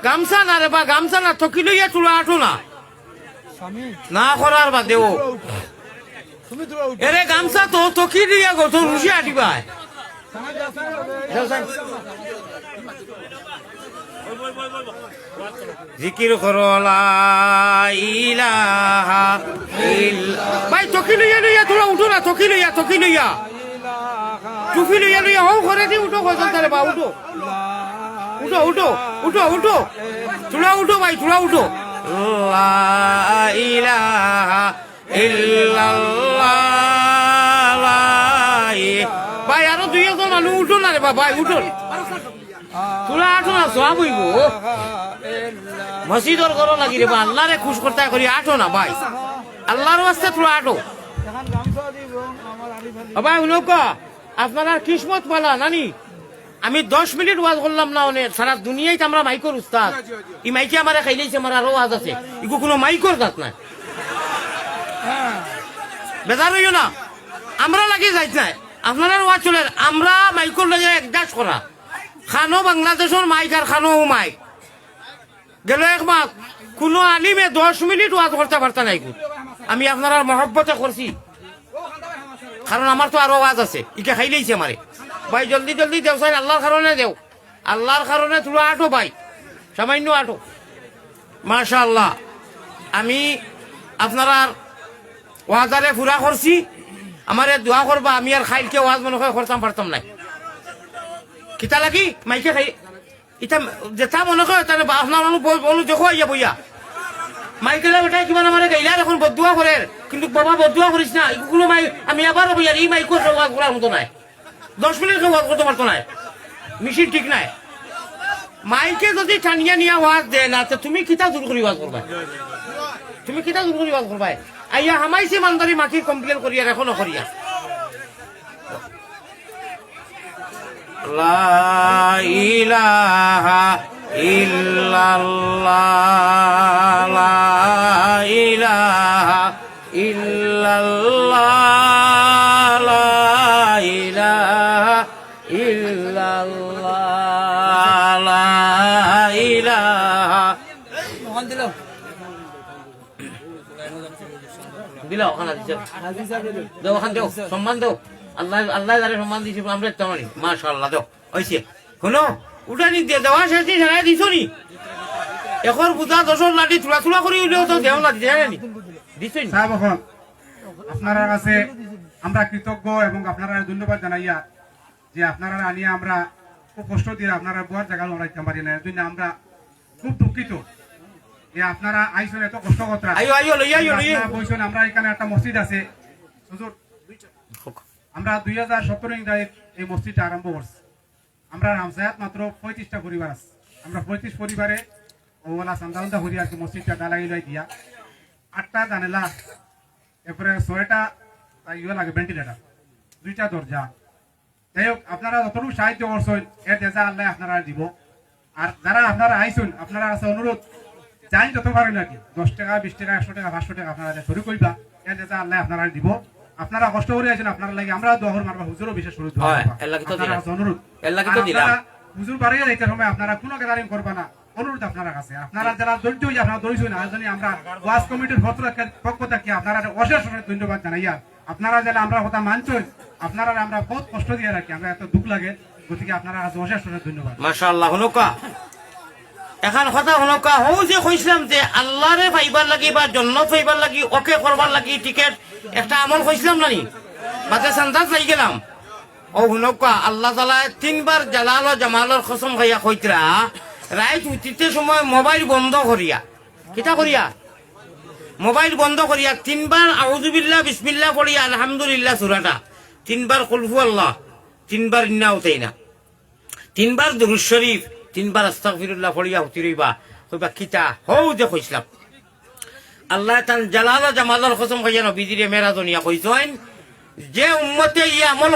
গামছা না রে বা গামছা না থকি লইয়া তুলা আঠো না স্বামী না করার বাদেও তুমি তো এরে গামছা তো থকি দিয়া গো তো রুশি আটি ভাই জিকির করো লা ইলাহা ইল্লা ভাই থকি লইয়া তোরা উঠো না থকি লইয়া টুপি লইয়া হও ঘরে দি উঠো কইতাম তারে বা উঠো তোরা উঠো ভাই তোরা উঠো লা ইলাহা ইল্লাল্লাহ ভাই আরো 2 জন মানুষ উঠো না রে ভাই উঠো তোরা আঠো না সব হইব মসজিদর করো লাগি রে বা আল্লাহরে খুশ করতে করি আঠো না ভাই আল্লাহর ওয়াস্তে তোরা আঠো এখন গামছা দিব আমার আলি ভাই ভাই উনকা আপনারা কিসমত পালা নানি আমি 10 মিনিট ওয়াজ করলাম না অনেক সারা দুনিয়ায় তো আমরা মাইকর উস্তাদ এই মাইকে আমার খাইলেইছে আমার আরো ওয়াজ আছে ইগো কোনো মাইকর দাঁত নাই বেজার হইও না আমরা লাগি যাইত নাই আপনারা ওয়াজ চলে আমরা মাইকর লাগে একদাস করা খানো বাংলাদেশের মাইক আর খানো মাইক গেল এক মাস কোনো আলিমে 10 মিনিট ওয়াজ করতে পারতা নাই আমি আপনারা মহব্বতে করছি কারণ আমার তো আরো আওয়াজ আছে ইকে খাইলেইছে আমারে ভাই জলদি দেও সাইন আল্লাহর কারণে দেও আল্লাহর কারণে তুলো আটো ভাই সামান্য আটো মাশাআল্লাহ আমি আপনারা ওয়াজারে পুরা করছি আমারে দোয়া করবা আমি আর খাইলকে ওয়াজ মনে হয় করতাম পারতাম নাই কিতা লাগি মাইকে খাই ইটা যেটা মনে হয় তাহলে আপনার বলু দেখো ইয়া বইয়া মাইকেলা বেটাই কিমান আমারে গাইলা এখন বদুয়া করে কিন্তু বাবা বদুয়া করিস না এগুলো মাই আমি আবার বইয়া এই মাইকো ওয়াজ করার মতো নাই 10 মিনিট ওয়াজ করতে পারতো না মিশিন ঠিক নাই মাইকে যদি টানিয়া নিয়া ওয়াজ দে না তো তুমি কিতা দূর করি ওয়াজ করবা আইয়া হামাইছে মানদারি মাটি কমপ্লেন করিয়া এখনো করিয়া লা ইলাহা ইল্লাল্লাহ লা ইলাহা ইল্লাল্লাহ লা ইলাহা ইল্লাল্লাহ লা ইলাহা মোহন দিল দিলা ওখানে দিছে হাজি সাহেব দিল দেও ওখান দেও সম্মান দেও আল্লাহ যারে সম্মান দিছি আমরা তেমনি মাশাআল্লাহ দেও হইছে শুনো উঠানি দিয়ে দেওয়া শেষ দিন হারাই দিছো নি এখন পূজা 10 লাঠি তুলা করি উঠেও তো দেও না দিছে নি দিছই নি সাহেব এখন আপনার কাছে আমরা কৃতজ্ঞ এবং আপনারা ধন্যবাদ জানাইয়া যে আপনারা আনিয়া আমরা খুব কষ্ট দিয়ে আপনারা বুয়ার জায়গা লড়াইতে পারি না এর জন্য আমরা খুব দুঃখিত যে আপনারা আইসন এত কষ্ট করতে আইও লইয়া বলছেন আমরা এখানে একটা মসজিদ আছে হুজুর আমরা 2017 ইংরাজিত এই মসজিদটা আরম্ভ করছি আমরা রামসায়াত মাত্র 35টা পরিবার আছে আমরা 35 পরিবারে ওলা সান্দাউন্দা করি আর কি মসজিদটা ডালাই লাই দিয়া 8টা জানালা এরপরে 6টা ইয়ে লাগে ভেন্টিলেটার 2টা দরজা যাই হোক আপনারা যতটুকু সাহায্য করছেন এর জেজা আল্লাহ আপনারা দিব আর যারা আপনারা আইসুন আপনারা আছে অনুরোধ জানি যত পারেন আর কি 10 টাকা 20 টাকা 100 টাকা 500 টাকা আপনারা শুরু করবা এর জেজা আল্লাহ আপনারা দিব আপনারা কষ্ট করে আছেন, আপনারা লাগে আমরা দোয়া করব, মারবা হুজুরও বিশেষ করে দোয়া হয়, করবা। এর লাগি তো আপনারা দিলাম। কাছে অনুরোধ, এর লাগি তো আর দিলাম। আপনারা হুজুর বাড়িয়ে যাইতে সময় আপনারা কোনো গ্যাদারিং করবা না, অনুরোধ আপনারা কাছে। আপনারা যারা ধৈর্য হয়ে আপনারা ধৈর্য না, আর জন্য আমরা ওয়াজ কমিটির পক্ষ থেকে আপনারা অশেষ অশেষ ধন্যবাদ জানাইয়া, আপনারা যারা আমরা কথা মানছেন, আপনারা আমরা বহুত কষ্ট দিয়ে রাখি, আমরা এত দুঃখ লাগে, গতিকে আপনারা কাছে অশেষ অশেষ ধন্যবাদ। মাশাআল্লাহ। হনুকা এখন কথা হনুকা হও যে কইছিলাম যে আল্লাহরে পাইবার লাগি বা জন্নত পাইবার লাগি ওকে করবার লাগি টিকেট একটা আমল কইছিলাম নানি, বাতে সান্দাজ লাগি গেলাম। ও হনুকা আল্লাহ তাআলা তিনবার জালাল ও জামালের কসম খাইয়া কইতরা রাইত উঠিতে সময় মোবাইল বন্ধ করিয়া, কিতা করিয়া মোবাইল বন্ধ করিয়া তিনবার আউযুবিল্লাহ বিসমিল্লাহ পড়িয়া আলহামদুলিল্লাহ সূরাটা, তিনবার কুল হুয়াল্লাহ, তিনবার ইন্না উতাইনা, তিনবার দুরূদ শরীফ, তিনবার আস্তাগফিরুল্লাহ পড়িয়া উঠি রইবা। কইবা কিতা হও যে কইছিলাম আল্লাহ তাআলা জালাল ও জামালের কসম খাইয়া নবীজিরে মেরাজনিয়া কইছেন যে উম্মতে ই আমল